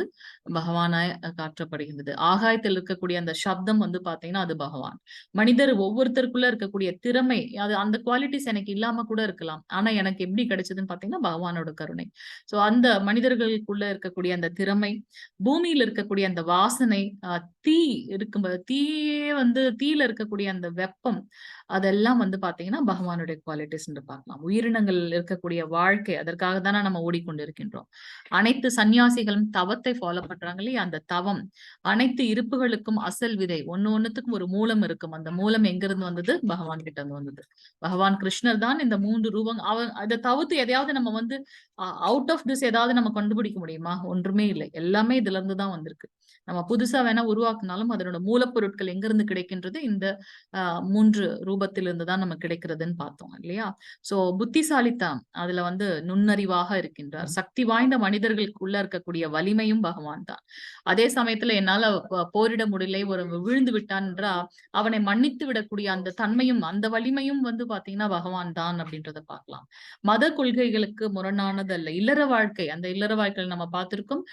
பகவானாய் காற்றப்படுகின்றது. ஆகாயத்தில் இருக்கக்கூடிய அந்த சப்தம் வந்து பாத்தீங்கன்னா அது பகவான். மனிதர் ஒவ்வொருத்தருக்குள்ள இருக்கக்கூடிய திறமை, அது அந்த குவாலிட்டிஸ் எனக்கு இல்லாம கூட இருக்கலாம், ஆனா எனக்கு எப்படி கிடைச்சதுன்னு பாத்தீங்கன்னா பகவானோட கருணை. சோ அந்த மனிதர்களுக்குள்ள இருக்கக்கூடிய அந்த திறமை, பூமியில இருக்கக்கூடிய அந்த வாசனை, தீ இருக்கும்போது தீயே வந்து தீயில இருக்கக்கூடிய அந்த வெப்பம், அதெல்லாம் வந்து பாத்தீங்கன்னா பகவானுடைய குவாலிட்டிஸ் என்று பார்க்கலாம். உயிரினங்கள் இருக்கக்கூடிய வாழ்க்கை, அதற்காக தானே நம்ம ஓடிக்கொண்டிருக்கின்றோம். அனைத்து சன்னியாசிகளும் தவத்தை ஃபாலோ பண்றாங்க இல்லையா? அந்த தவம் அனைத்து இருப்புகளுக்கும் அசல் விதை, ஒண்ணுத்துக்கும் ஒரு மூலம் இருக்கும். அந்த மூலம் எங்க இருந்து வந்தது? பகவான் கிட்ட இருந்து வந்தது. பகவான் கிருஷ்ணர் தான் இந்த 3 ரூபம். அதை தவிர்த்து எதையாவது நம்ம வந்து அவுட் ஆஃப் திஸ் ஏதாவது நம்ம கண்டுபிடிக்க முடியுமா? ஒன்றுமே இல்லை. எல்லாமே இதுல இருந்து தான் வந்திருக்கு. நம்ம புதுசா வேணா உருவாக்குனாலும் அதனோட மூலப்பொருட்கள் எங்க இருந்து கிடைக்கின்றது? இந்த 3 ரூபத்திலிருந்து தான் நமக்கு கிடைக்கிறதுன்னு பார்த்தோம் இல்லையா? சோ புத்திசாலித்தனம் அதுல வந்து நுண்ணறிவாக இருக்கின்றார். சக்தி வாய்ந்த மனிதர்களுக்குள்ள இருக்கக்கூடிய வலிமையும் பகவான் தான். அதே சமயத்துல என்னால போரிட முடியலை, ஒரு விழுந்து விட்டான்றா அவனை மன்னித்து விடக்கூடிய அந்த தன்மையும் அந்த வலிமையும் வந்து பாத்தீங்கன்னா பகவான் தான் அப்படின்றத பார்க்கலாம். மத கொள்கைகளுக்கு முரணானது அல்ல. இல்லற வாழ்க்கை, அந்த இல்லற வாழ்க்கையில் நம்ம பார்த்திருக்கோம்.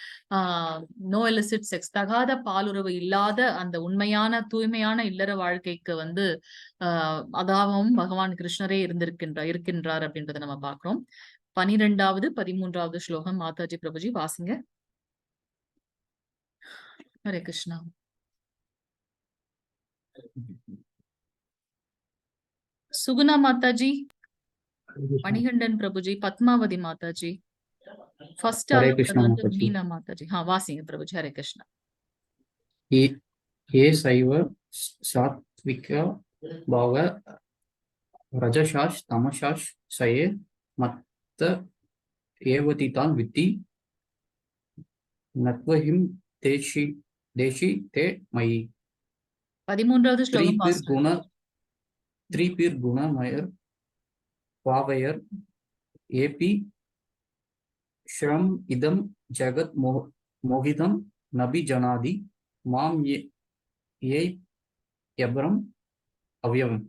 நோ எலிசிட் செக்ஸ், தகாத பாலுறவு இல்லாத அந்த உண்மையான தூய்மையான இல்லற வாழ்க்கைக்கு வந்து அதாவும் பகவான் கிருஷ்ணரே இருக்கின்றார் அப்படின்றத நம்ம பார்க்கிறோம். 12வது 13வது ஸ்லோகம் மாதாஜி பிரபுஜி வாசிங்க. ஹரே கிருஷ்ணா. சுகுணா மாதாஜி, மணிகண்டன் பிரபுஜி, பத்மாவதி மாதாஜி, ஃபர்ஸ்ட் வந்து மீனா மாதாஜி. வாசிங்க பிரபுஜி. ஹரே கிருஷ்ணா. ये सैव सात्विक भाव रजसाश तमसाश सये मत्त एवतितान वित्ति नत्वहिम देशी ते मयि. 13வது ஸ்லோகம். त्रिपीर गुण मयर पावयर एपि श्रम इदम जगत मोहितम नबी जनादि माम ये यब्रम अवयवम.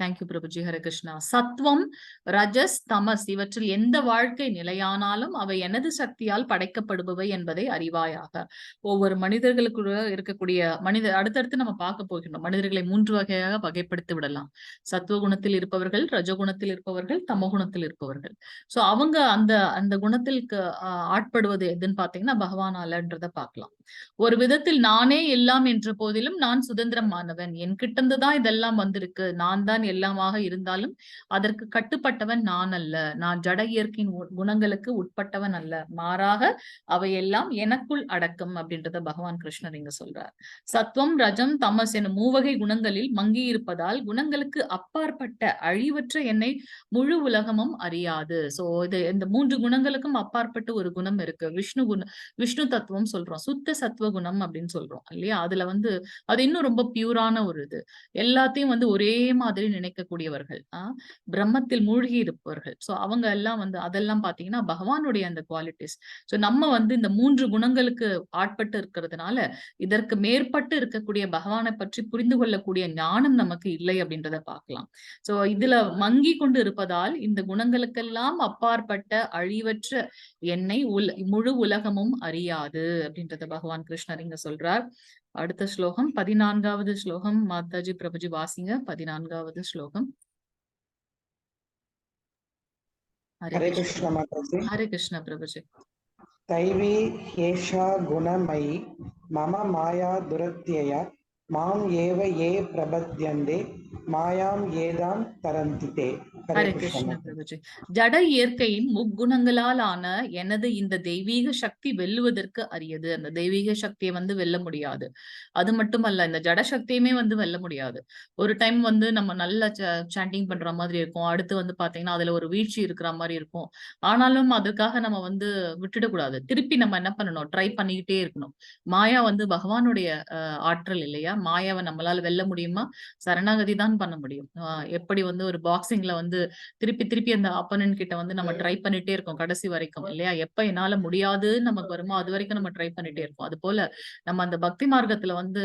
தேங்க்யூ பிரபுஜி. ஹரே கிருஷ்ணா. சத்வம், ரஜஸ், தமஸ் இவற்றில் எந்த வாழ்க்கை நிலையானாலும் அவை எனது சக்தியால் படைக்கப்படுபவை என்பதை அறிவாயாக. ஒவ்வொரு மனிதர்களுக்குள்ள இருக்கக்கூடிய அடுத்தடுத்து நம்ம பார்க்க போகின்றோம். மனிதர்களை 3 வகையாக வகைப்படுத்தி விடலாம். சத்துவ குணத்தில் இருப்பவர்கள், ரஜகுணத்தில் இருப்பவர்கள், தமகுணத்தில் இருப்பவர்கள். சோ அவங்க அந்த குணத்திற்கு ஆட்படுவது எதுன்னு பாத்தீங்கன்னா பகவானாலன்றத பார்க்கலாம். ஒரு விதத்தில் நானே எல்லாம் என்ற போதிலும் நான் சுதந்திரமானவன், என்கிட்ட இருந்துதான் இதெல்லாம் வந்திருக்கு, நான் தான் எல்லாமாக இருந்தாலும் அதற்கு கட்டுப்பட்டவன் நான் அல்ல, நான் ஜட இயற்கையின் குணங்களுக்கு உட்பட்டவன் அல்ல, மாறாக அவையெல்லாம் எனக்குள் அடக்கம் அப்படின்றத பகவான் கிருஷ்ணர் இங்க சொல்றார். சத்வம், ரஜம், தமஸ் எனும் 3 வகை குணங்களில் மங்கி இருப்பதால் குணங்களுக்கு அப்பாற்பட்ட அழிவற்ற என்னை முழு உலகமும் அறியாது. சோ இந்த 3 குணங்களுக்கும் அப்பாற்பட்ட ஒரு குணம் இருக்கு. விஷ்ணு தத்துவம் சொல்றோம், சுத்த சத்துவ குணம் அப்படின்னு சொல்றோம் இல்லையா? அதுல வந்து அது இன்னும் ரொம்ப பியூரான ஒரு இது. எல்லாத்தையும் வந்து ஒரே மாதிரி நினைக்கக்கூடியவர்கள், பிரம்மத்தில் மூழ்கி இருப்பவர்கள். சோ அவங்க எல்லாம் வந்து அதெல்லாம் பாத்தீங்கன்னா பகவானுடைய அந்த குவாலிட்டிஸ். சோ நம்ம வந்து இந்த 3 குணங்களுக்கு ஆட்பட்டு இருக்கிறதுனால இதற்கு மேற்பட்டு இருக்கக்கூடிய பகவானை பற்றி புரிந்து கொள்ளக்கூடிய ஞானம் நமக்கு இல்லை அப்படின்றத பார்க்கலாம். சோ இதுல மங்கி கொண்டு இருப்பதால் இந்த குணங்களுக்கெல்லாம் அப்பாற்பட்ட அழிவற்ற என்னை முழு உலகமும் அறியாது அப்படின்றத பகவான் கிருஷ்ணர் இங்க சொல்றார். அடுத்த ஸ்லோகம் 14வது ஸ்லோகம் மாதாஜி பிரபுஜி வாசிங்க. 14வது ஸ்லோகம். ஹரே கிருஷ்ண மாதாஜி. ஹரே கிருஷ்ண பிரபுஜி. தைவி ஏஷா குணமயி மம மாயா துரத்யய மாம் ஏவ ஏ பிரபத்யந்தே மாயாம் ஏதாம் தரந்திதே. ஹரே கிருஷ்ண பிரபுஜி. ஜட இயற்கையின் முக்குணங்களால் ஆன எனது இந்த தெய்வீக சக்தி வெல்லுவதற்கு அரியது. அந்த தெய்வீக சக்தியை வந்து வெல்ல முடியாது. அது மட்டுமல்ல, இந்த ஜட சக்தியுமே வந்து வெல்ல முடியாது. ஒரு டைம் வந்து நம்ம நல்ல சாண்டிங் பண்ற மாதிரி இருக்கும், அடுத்து வந்து பாத்தீங்கன்னா அதுல ஒரு வீழ்ச்சி இருக்கிற மாதிரி இருக்கும். ஆனாலும் அதுக்காக நம்ம வந்து விட்டுடக்கூடாது. திருப்பி நம்ம என்ன பண்ணணும்? ட்ரை பண்ணிக்கிட்டே இருக்கணும். மாயா வந்து பகவானுடைய ஆற்றல் இல்லையா? மாயாவை நம்மளால வெல்ல முடியுமா? சரணாகதி தான் பண்ண முடியும். எப்படி வந்து ஒரு பாக்ஸிங்ல வந்து திருப்பி திருப்பி அந்த அப்பனன் கிட்ட வந்து நம்ம ட்ரை பண்ணிட்டே இருக்கோம் கடைசி வரைக்கும் இல்லையா? எப்ப என்னால முடியாது நமக்கு வருமோ அது வரைக்கும் நம்ம ட்ரை பண்ணிட்டே இருக்கோம். அது போல நம்ம அந்த பக்தி மார்க்கத்துல வந்து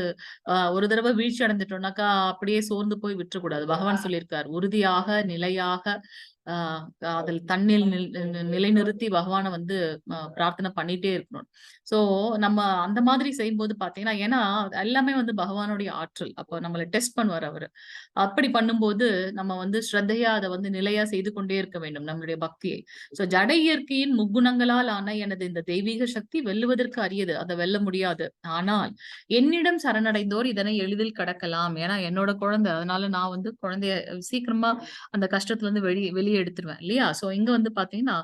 ஒரு தடவை வீழ்ச்சி அடைஞ்சிட்டோம்னாக்கா அப்படியே சோர்ந்து போய் விட்டுறக்கூடாது. பகவான் சொல்லியிருக்கார், உறுதியாக நிலையாக அதில் தண்ணில் நிலைநிறுத்தி பகவானை வந்து பிரார்த்தனை பண்ணிட்டே இருக்கணும். சோ நம்ம அந்த மாதிரி செய்யும்போது பாத்தீங்கன்னா, ஏன்னா எல்லாமே வந்து பகவானுடைய ஆற்றல். அப்போ நம்மளை டெஸ்ட் பண்ணுவார் அவரு. அப்படி பண்ணும்போது நம்ம வந்து ஸ்ரத்தையா அதை வந்து நிலையா செய்து கொண்டே இருக்க வேண்டும் நம்மளுடைய பக்தியை. சோ ஜட இயற்கையின் முக்குணங்களால் ஆன எனது இந்த தெய்வீக சக்தி வெல்லுவதற்கு அரியது, அதை வெல்ல முடியாது. ஆனால் என்னிடம் சரணடைந்தோர் இதனை எளிதில் கடக்கலாம். ஏன்னா என்னோட குழந்தை, அதனால நான் வந்து குழந்தைய சீக்கிரமா அந்த கஷ்டத்துல இருந்து வெளியே எடுத்துருவேன் இல்லையா? சோ இங்க வந்து பாத்தீங்கன்னா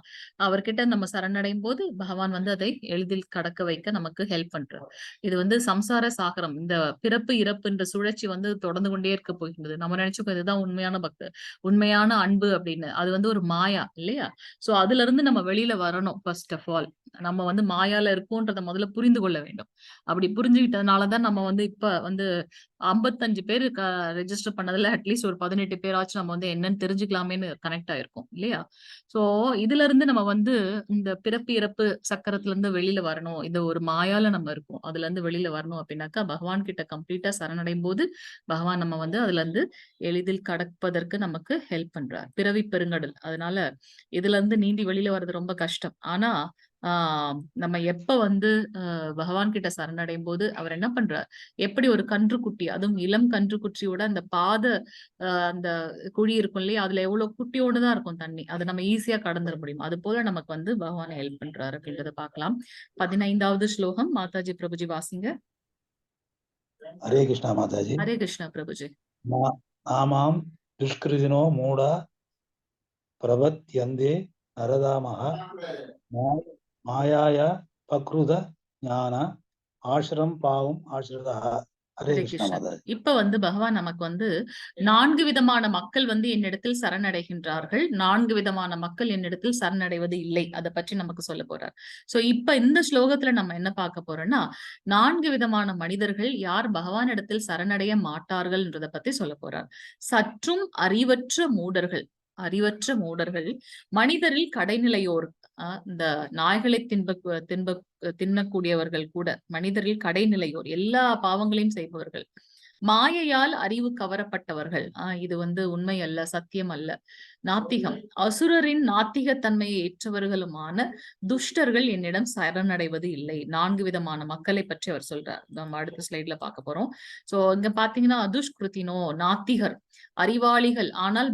அவர்கிட்ட நம்ம சரணடையும் போது பகவான் வந்து அதை எளிதில் கடக்க வைக்க நமக்கு ஹெல்ப் பண்றார். இது வந்து சம்சார சாகரம், இந்த பிறப்பு இறப்புன்ற சுழற்சி வந்து தொடர்ந்து கொண்டே இருக்க போகின்றது. நம்ம நினைச்சுக்கோ இதுதான் உண்மையான பக்தி, உண்மையான அன்பு அப்படின்னு. அது வந்து ஒரு மாயா இல்லையா? சோ அதுல இருந்து நம்ம வெளியில வரணும். ஃபர்ஸ்ட் ஆஃப் ஆல் நம்ம வந்து மாயால இருக்கோன்றத முதல்ல புரிந்து கொள்ள வேண்டும். அப்படி புரிஞ்சுக்கிட்டதுனாலதான் நம்ம வந்து இப்ப வந்து 55 பேரு ரெஜிஸ்டர் பண்ணதுல அட்லீஸ்ட் ஒரு 18 பேராச்சும் நம்ம வந்து என்னன்னு தெரிஞ்சுக்கலாமேன்னு கனெக்ட் ஆயிருக்கோம் இல்லையா? சோ இதுல இருந்து நம்ம வந்து இந்த பிறப்பு இறப்பு சக்கரத்துல இருந்து வெளியில வரணும். இந்த ஒரு மாயால நம்ம இருக்கோம், அதுல இருந்து வெளியில வரணும் அப்படின்னாக்கா பகவான் கிட்ட கம்ப்ளீட்டா சரணடையும் போது பகவான் நம்ம வந்து அதுல இருந்து எளிதில் கடப்பதற்கு நமக்கு ஹெல்ப் பண்றார். பிறவி பெருங்கடல், அதனால இதுல இருந்து நீந்தி வெளியில வர்றது ரொம்ப கஷ்டம். ஆனா நம்ம எப்ப வந்து பகவான் கிட்ட சரணடையும் போது அவர் என்ன பண்றார், எப்படி ஒரு கன்றுக்குட்டி, அதுவும் இளம் கன்றுக்குட்டியோட அந்த அந்த குழி இருக்கும் இல்லையா, அதுல எவ்வளவு குட்டியோடுதான் இருக்கும் தண்ணி, அதை நம்ம ஈஸியா கடந்துட முடியும். அது போல நமக்கு வந்து பகவான் ஹெல்ப் பண்றாரு அப்படின்றத பார்க்கலாம். 15வது ஸ்லோகம் மாதாஜி பிரபுஜி வாசிங்க. ஹரே கிருஷ்ணா மாதாஜி. ஹரே கிருஷ்ணா பிரபுஜி. நாமாம் துஷ்கிருதினோ மூடா பிரபத்யந்தே நரதாமஹ மாயாய பக்ருத ஞான ஆசிரம் பாவம் ஆசிரதா. ஹரே கிருஷ்ணா மாதாஜி. இப்ப வந்து பகவான் நமக்கு வந்து 4 விதமான மக்கள் வந்து என்னிடத்தில் சரணடைகின்றார்கள், 4 விதமான மக்கள் என்னிடத்தில் சரணடைவது இல்லை, அதை பற்றி நமக்கு சொல்ல போறார். சோ இப்ப இந்த ஸ்லோகத்துல நம்ம என்ன பார்க்க போறோம்னா 4 விதமான மனிதர்கள் யார் பகவான் இடத்தில் சரணடைய மாட்டார்கள் என்றதை பத்தி சொல்ல போறார். சற்றும் அறிவற்ற மூடர்கள், மனிதரில் கடைநிலையோர், இந்த நாய்களை தின்னக்கூடியவர்கள் கூட மனிதரில் கடைநிலையோர், எல்லா பாவங்களையும் செய்பவர்கள், மாயையால் அறிவு கவரப்பட்டவர்கள், இது வந்து உண்மை அல்ல, சத்தியம் அல்ல, நாத்திகம், அசுரரின் நாத்திக தன்மையை ஏற்றவர்களுமான துஷ்டர்கள் என்னிடம் சரணடைவது இல்லை. 4 விதமான மக்களை பற்றி அவர் சொல்றார். நம்ம அடுத்த ஸ்லைட்ல பார்க்க போறோம். சோ இங்க பாத்தீங்கன்னா துஷ்கிருத்தினோ, நாத்திகர், அறிவாளிகள் ஆனால்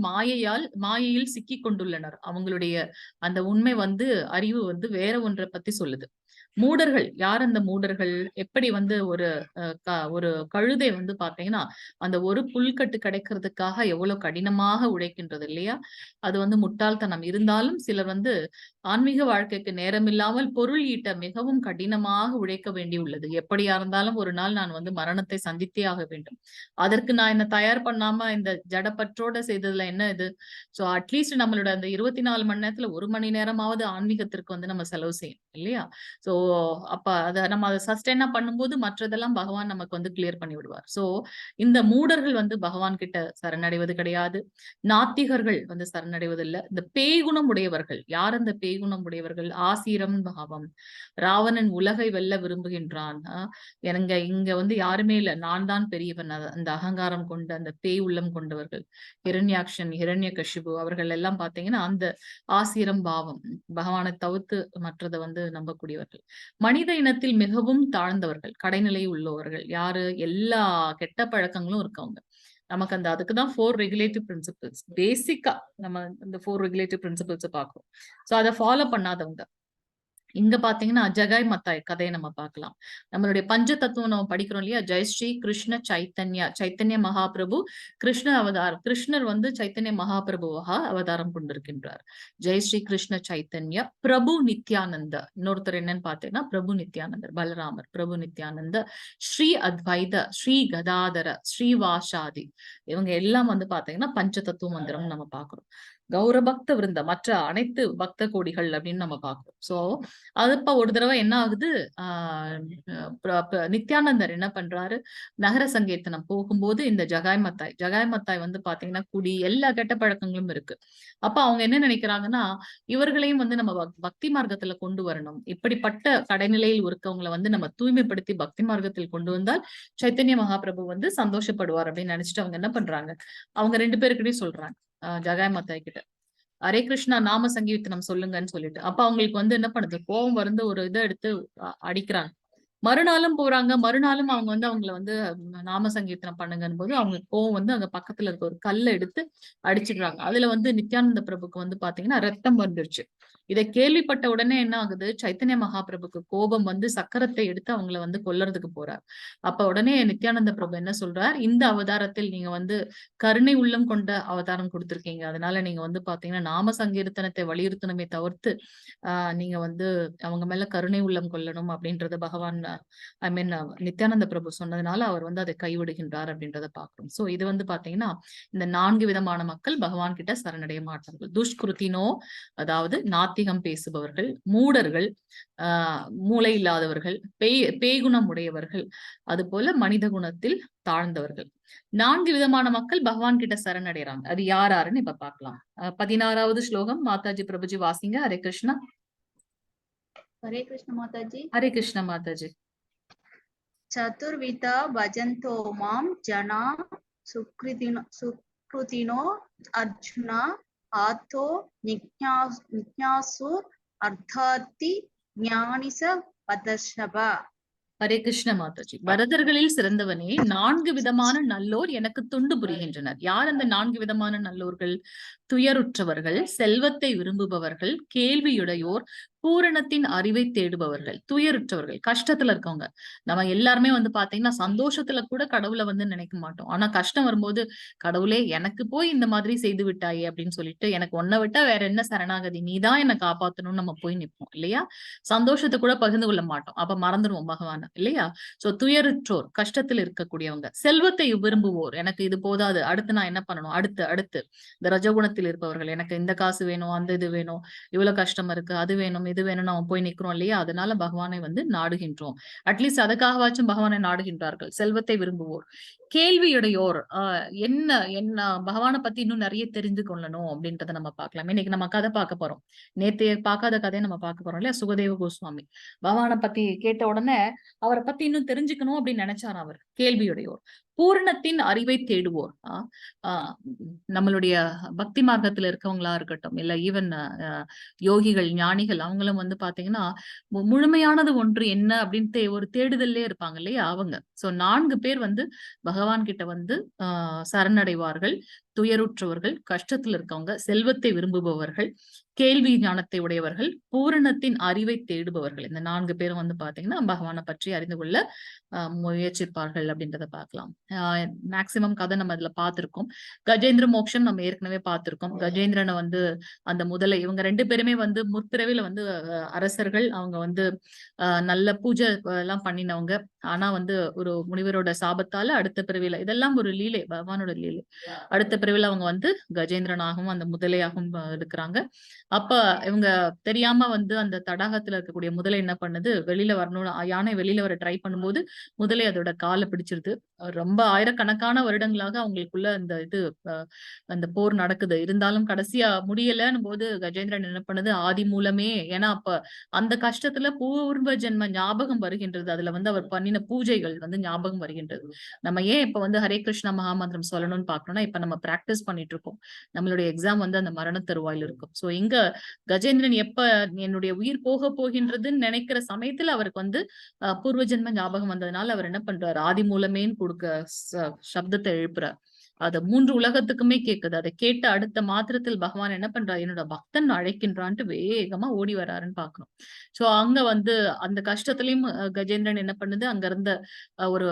மாயையில் சிக்கி கொண்டுள்ளனர். அவங்களுடைய அந்த உண்மை வந்து அறிவு வந்து வேற ஒன்றை பத்தி சொல்லுது. மூடர்கள், யார் அந்த மூடர்கள்? எப்படி வந்து ஒரு கழுதை வந்து பாத்தீங்கன்னா அந்த ஒரு புல்கட்டு கிடைக்கிறதுக்காக எவ்வளவு கடினமாக உழைக்கின்றது இல்லையா? அது வந்து முட்டாள்தனம். இருந்தாலும் சிலர் வந்து ஆன்மீக வாழ்க்கைக்கு நேரம் இல்லாமல் பொருள் ஈட்ட மிகவும் கடினமாக உழைக்க வேண்டியுள்ளது. எப்படியா இருந்தாலும் ஒரு நாள் நான் வந்து மரணத்தை சந்தித்தே ஆக வேண்டும், அதற்கு நான் என்ன தயார் பண்ணாம இந்த ஜடப்பற்றோட செய்ததுல என்ன இது? சோ அட்லீஸ்ட் நம்மளோட அந்த 24 மணி நேரத்துல 1 மணி நேரமாவது ஆன்மீகத்திற்கு வந்து நம்ம செலவு செய்யணும் இல்லையா? சோ அப்ப நம்ம அதை சஸ்டைனா பண்ணும்போது மற்றதெல்லாம் பகவான் நமக்கு வந்து கிளியர் பண்ணி விடுவார். சோ இந்த மூடர்கள் வந்து பகவான் கிட்ட சரணடைவது கிடையாது. நாத்திகர்கள் வந்து சரணடைவது இல்லை. இந்த பேய்குணம் உடையவர்கள், யார் அந்த பேய்குணம் உடையவர்கள்? ஆசீரம் பாவம், ராவணன் உலகை வெல்ல விரும்புகின்றான், இங்க வந்து யாருமே இல்லை, நான் தான் பெரியவன், அந்த அகங்காரம் கொண்ட அந்த பேய் உள்ளம் கொண்டவர்கள், ஹிரண்யாக்ஷன், ஹிரண்யகசிபு, அவர்கள் எல்லாம் பாத்தீங்கன்னா அந்த ஆசீரம் பாவம், பகவானை தவிர்த்து மற்றதை வந்து நம்பக்கூடியவர்கள். மனித இனத்தில் மிகவும் தாழ்ந்தவர்கள், கடைநிலை உள்ளவர்கள் யாரு? எல்லா கெட்ட பழக்கங்களும் இருக்கவங்க. நமக்கு அதுக்குதான் 4 ரெகுலேட்டிவ் பிரின்சிபிள்ஸ். பேசிக்கா நம்ம இந்த 4 ரெகுலேட்டிவ் பிரின்சிபிள்ஸ் பார்க்கிறோம். சோ அதை ஃபாலோ பண்ணாதவங்க. இங்க பாத்தீங்கன்னா ஜகாய் மத்தாய் கதையை நம்ம பார்க்கலாம். நம்மளுடைய பஞ்ச தத்துவம் நம்ம படிக்கிறோம் இல்லையா? ஜெயஸ்ரீ கிருஷ்ண சைத்தன்ய மகாபிரபு கிருஷ்ண அவதாரம். கிருஷ்ணர் வந்து சைத்தன்ய மகாபிரபுவாக அவதாரம் கொண்டிருக்கின்றார். ஜெயஸ்ரீ கிருஷ்ண சைத்தன்ய பிரபு நித்யானந்த, இன்னொருத்தர் என்னன்னு பாத்தீங்கன்னா பிரபு நித்யானந்தர், பலராமர், பிரபு நித்யானந்த, ஸ்ரீ அத்வைத, ஸ்ரீ கதாதர, ஸ்ரீவாசாதி, இவங்க எல்லாம் வந்து பாத்தீங்கன்னா பஞ்ச தத்துவ மந்திரம் நம்ம பாக்குறோம். கௌரபக்த விருந்த, மற்ற அனைத்து பக்த கோடிகள் அப்படின்னு நம்ம பார்க்கிறோம். சோ அதுப்ப ஒரு தடவை என்ன ஆகுது, நித்யானந்தர் என்ன பண்றாரு, நகர சங்கீர்த்தனம் போகும்போது இந்த ஜகாய் மத்தாய் வந்து பாத்தீங்கன்னா குடி, எல்லா கெட்ட பழக்கங்களும் இருக்கு. அப்ப அவங்க என்ன நினைக்கிறாங்கன்னா இவர்களையும் வந்து நம்ம பக்தி மார்க்கத்துல கொண்டு வரணும், இப்படிப்பட்ட கடைநிலையில் இருக்கவங்களை வந்து நம்ம தூய்மைப்படுத்தி பக்தி மார்க்கத்தில் கொண்டு வந்தால் சைத்தன்ய மகாபிரபு வந்து சந்தோஷப்படுவார் அப்படின்னு நினைச்சிட்டு அவங்க என்ன பண்றாங்க, அவங்க 2 பேருக்கிட்டையும் சொல்றாங்க ஜகாய் மத்தாய் கிட்ட, ஹரே கிருஷ்ணா நாம சங்கீர்த்தனம் சொல்லுங்கன்னு சொல்லிட்டு. அப்ப அவங்களுக்கு வந்து என்ன பண்ணுது, கோபம் வந்து ஒரு இதை எடுத்து அடிக்கிறாங்க. மறுநாளும் போறாங்க, மறுநாளும் அவங்க வந்து அவங்கள வந்து நாம சங்கீர்த்தனம் பண்ணுங்கன்னு போது அவங்களுக்கு கோவம் வந்து அங்க பக்கத்துல இருக்க ஒரு கல்லை எடுத்து அடிச்சிடுறாங்க. அதுல வந்து நித்யானந்த பிரபுக்கு வந்து பாத்தீங்கன்னா ரத்தம் வந்துருச்சு. இதை கேள்விப்பட்ட உடனே என்ன ஆகுது, சைத்தன்ய மகாபிரபுக்கு கோபம் வந்து சக்கரத்தை எடுத்து அவங்கள வந்து கொல்றதுக்கு போறார். அப்ப உடனே நித்யானந்த பிரபு என்ன சொல்றார், இந்த அவதாரத்தில் நீங்க வந்து கருணை உள்ளம் கொண்ட அவதாரம் கொடுத்திருக்கீங்க, அதனால நீங்க வந்து பாத்தீங்கன்னா நாம சங்கீர்த்தனத்தை வலியுறுத்தணுமே தவிர்த்து நீங்க வந்து அவங்க மேல கருணை உள்ளம் கொள்ளணும் அப்படின்றத பகவான் ஐ மீன் நித்யானந்த பிரபு சொன்னதுனால அவர் வந்து அதை கைவிடுகின்றார் அப்படின்றத பாக்குறோம். சோ இது வந்து பாத்தீங்கன்னா இந்த 4 விதமான மக்கள் பகவான் கிட்ட சரணடைய மாட்டார்கள். துஷ்கிருத்தினோ, அதாவது நாத்திகம் பேசுபவர்கள், மூடர்கள், மூளை இல்லாதவர்கள், பேய்குணம் உடையவர்கள், அது போல மனித குணத்தில் தாழ்ந்தவர்கள். 4 விதமான மக்கள் பகவான் கிட்ட சரணடைறாங்க. அது யார் யாருன்னு இப்ப பாக்கலாம். 16வது ஸ்லோகம் மாதாஜி பிரபுஜி வாசிங்க. ஹரே கிருஷ்ணா. हरे कृष्ण माताजी। ஹரே கிருஷ்ண மாதாஜி. चतुर्विधा भजन्तो मां जना सुकृतिनो अर्जुन आतो जिज्ञासु अर्थार्थी ज्ञानी स वदर्शभ। ஹரே கிருஷ்ண மாதாஜி. வரதர்களில் சிறந்தவனே, 4 விதமான நல்லோர் எனக்கு தொண்டு புரிகின்றனர். யார் அந்த 4 விதமான நல்லோர்கள்? துயருற்றவர்கள், செல்வத்தை விரும்புபவர்கள், கேள்வியுடையோர், பூரணத்தின் அறிவை தேடுபவர்கள். துயருற்றவர்கள் கஷ்டத்துல இருக்கவங்க. நம்ம எல்லாருமே வந்து பாத்தீங்கன்னா சந்தோஷத்துல கூட கடவுளை வந்து நினைக்க மாட்டோம். ஆனா கஷ்டம் வரும்போது, கடவுளே எனக்கு போய் இந்த மாதிரி செய்து விட்டாயே அப்படின்னு சொல்லிட்டு, எனக்கு ஒன்ன விட்டா வேற என்ன சரணாகதி, நீதான் என்னை காப்பாத்தணும்னு நம்ம போய் நிற்போம் இல்லையா? சந்தோஷத்தை கூட பகிர்ந்து கொள்ள மாட்டோம். அப்ப மறந்துடுவோம் பகவான் இல்லையா? சோ துயருற்றோர், கஷ்டத்தில் இருக்கக்கூடியவங்க. செல்வத்தை விரும்புவோர், எனக்கு இது போதாது, அடுத்து நான் என்ன பண்ணணும், அடுத்து இந்த ரஜகுணத்தில் இருப்பவர்கள், எனக்கு இந்த காசு வேணும், அந்த இது வேணும், இவ்வளவு கஷ்டம் இருக்கு, அது வேணும், இது வேணும், நம்ம போய் நிக்கிறோம் இல்லையா? அதனால பகவானை வந்து நாடுகின்றோம். அட்லீஸ்ட் அதுக்காகவாச்சும் பகவானை நாடுகின்றார்கள். செல்வத்தை விரும்புவோர். கேள்வியுடையோர், என்ன என்ன பகவானை பத்தி இன்னும் நிறைய தெரிந்து கொள்ளணும் அப்படின்றத நம்ம பார்க்கலாம். இன்னைக்கு நம்ம கதை பார்க்க போறோம். நேத்து பார்க்காத கதையை நம்ம பார்க்க போறோம் இல்லையா? சுகதேவ கோஸ்வாமி பகவானை பத்தி கேட்ட உடனே அவரை பத்தி இன்னும் தெரிஞ்சுக்கணும் அப்படின்னு நினைச்சார். அவர் கேள்வியுடையோர். பூரணத்தின் அறிவை தேடுவோர். நம்மளுடைய பக்தி மார்க்கத்துல இருக்கவங்களா இருக்கட்டும், இல்ல ஈவன் யோகிகள், ஞானிகள், அவங்களும் வந்து பாத்தீங்கன்னா முழுமையானது ஒன்று என்ன அப்படின்ட்டு ஒரு தேடுதல்லே இருப்பாங்க இல்லையா? அவங்க. சோ 4 பேர் வந்து பகவான் கிட்ட வந்து சரணடைவார்கள். துயருற்றவர்கள், கஷ்டத்துல இருக்கவங்க, செல்வத்தை விரும்புபவர்கள், கேள்வி ஞானத்தை உடையவர்கள், பூரணத்தின் அறிவை தேடுபவர்கள். இந்த 4 பேரும் வந்து பாத்தீங்கன்னா பகவானை பற்றி அறிந்து கொள்ள முயற்சிப்பார்கள் அப்படின்றத பார்க்கலாம். மேக்சிமம் கதை நம்ம இதுல பார்த்திருக்கோம். கஜேந்திர மோக்ஷம் நம்ம ஏற்கனவே பார்த்திருக்கோம். கஜேந்திரனை வந்து அந்த முதலை, இவங்க 2 பேருமே வந்து முற்பிறவில வந்து அரசர்கள். அவங்க வந்து நல்ல பூஜை எல்லாம் பண்ணினவங்க. ஆனா வந்து ஒரு முனிவரோட சாபத்தால அடுத்த பிறவில, இதெல்லாம் ஒரு லீலை, பகவானோட லீலை, அடுத்த பிறவில அவங்க வந்து கஜேந்திரனாகவும் அந்த முதலையாகவும் இருக்கிறாங்க. அப்ப இவங்க தெரியாம வந்து அந்த தடாகத்துல இருக்கக்கூடிய முதலை என்ன பண்ணுது, வெளியில வரணும்னு, யானை வெளியில வர ட்ரை பண்ணும்போது முதலை அதோட காலை பிடிச்சிருது. ரொம்ப ஆயிரக்கணக்கான வருடங்களாக அவங்களுக்குள்ள அந்த போர் நடக்குது. இருந்தாலும் கடைசியா முடியலன்னு போது கஜேந்திரன் என்ன பண்ணுது, ஆதி மூலமே, ஏன்னா அப்ப அந்த கஷ்டத்துல பூர்வ ஜென்ம ஞாபகம் வருகின்றது. அதுல வந்து அவர் பண்ணின பூஜைகள் வந்து ஞாபகம் வருகின்றது. நம்ம ஏன் இப்ப வந்து ஹரே கிருஷ்ணா மகாமந்திரம் சொல்லணும்னு பாக்கணும்னா, இப்ப நம்ம பிராக்டிஸ் பண்ணிட்டு இருக்கோம். நம்மளுடைய எக்ஸாம் வந்து அந்த மரண தருவாயில் இருக்கும். சோ இங்க கஜேந்திரன் எப்ப என்னுடைய உயிர் போக போகின்றதுன்னு நினைக்கிற சமயத்துல அவருக்கு வந்து பூர்வ ஜென்ம ஞாபகம் வந்ததுனால அவர் என்ன பண்றாரு, ஆதி மூலமேன்னு கொடுக்க சப்தத்தை எழுப்புறார். அது 3 உலகத்துக்குமே கேக்குது. அதை கேட்ட அடுத்த மாத்திரத்தில் பகவான் என்ன பண்றாரு, என்னோட பக்தன் அழைக்கின்றான்ட்டு வேகமா ஓடி வராருன்னு பாக்கணும். சோ அங்க வந்து அந்த கஷ்டத்திலயும் கஜேந்திரன் என்ன பண்ணுது, அங்க இருந்த ஒரு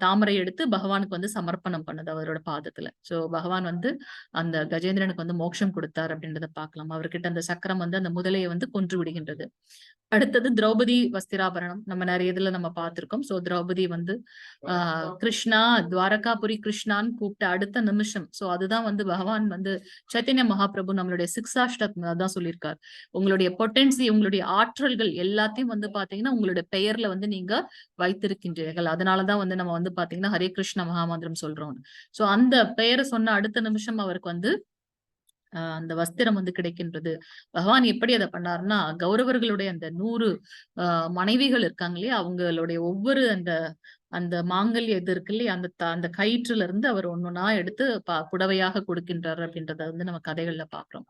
தாமரை எடுத்து பகவானுக்கு வந்து சமர்ப்பணம் பண்ணுது அவரோட பாதத்துல. சோ பகவான் வந்து அந்த கஜேந்திரனுக்கு வந்து மோட்சம் கொடுத்தார் அப்படின்றத பாக்கலாம். அவர்கிட்ட அந்த சக்கரம் வந்து அந்த முதலையை வந்து கொன்று விடுகின்றது. அடுத்தது திரௌபதி வஸ்திராபரணம். நம்ம நிறைய இதுல நம்ம பார்த்திருக்கோம். சோ திரௌபதி வந்து கிருஷ்ணா, துவாரகாபுரி கிருஷ்ணான்னு கூப்பிட்ட அடுத்த நிமிஷம், சோ அதுதான் வந்து பகவான் வந்து சைத்தன்ய மகாபிரபு நம்மளுடைய 6 அஷ்டகம் அதான் சொல்லியிருக்காரு. உங்களுடைய பொட்டன்சி, உங்களுடைய ஆற்றல்கள் எல்லாத்தையும் வந்து பாத்தீங்கன்னா உங்களுடைய பெயர்ல வந்து நீங்க வைத்திருக்கின்றீர்கள். அதனாலதான் வந்து நம்ம வந்து பாத்தீங்கன்னா ஹரே கிருஷ்ண மகாமந்திரம் சொல்றோம். சோ அந்த பெயரை சொன்ன அடுத்த நிமிஷம் அவருக்கு வந்து அந்த வஸ்திரம் வந்து கிடைக்கின்றது. பகவான் எப்படி அதை பண்ணாருன்னா, கௌரவர்களுடைய அந்த 100 மனைவிகள் இருக்காங்க இல்லையா, அவங்களுடைய ஒவ்வொரு அந்த அந்த மாங்கல்ய இது இருக்கு இல்லையா, அந்த கயிற்றுல இருந்து அவர் ஒன்னொன்னா எடுத்து புடவையாக கொடுக்கின்றார் அப்படின்றத வந்து நம்ம கதைகள்ல பாக்குறோம்.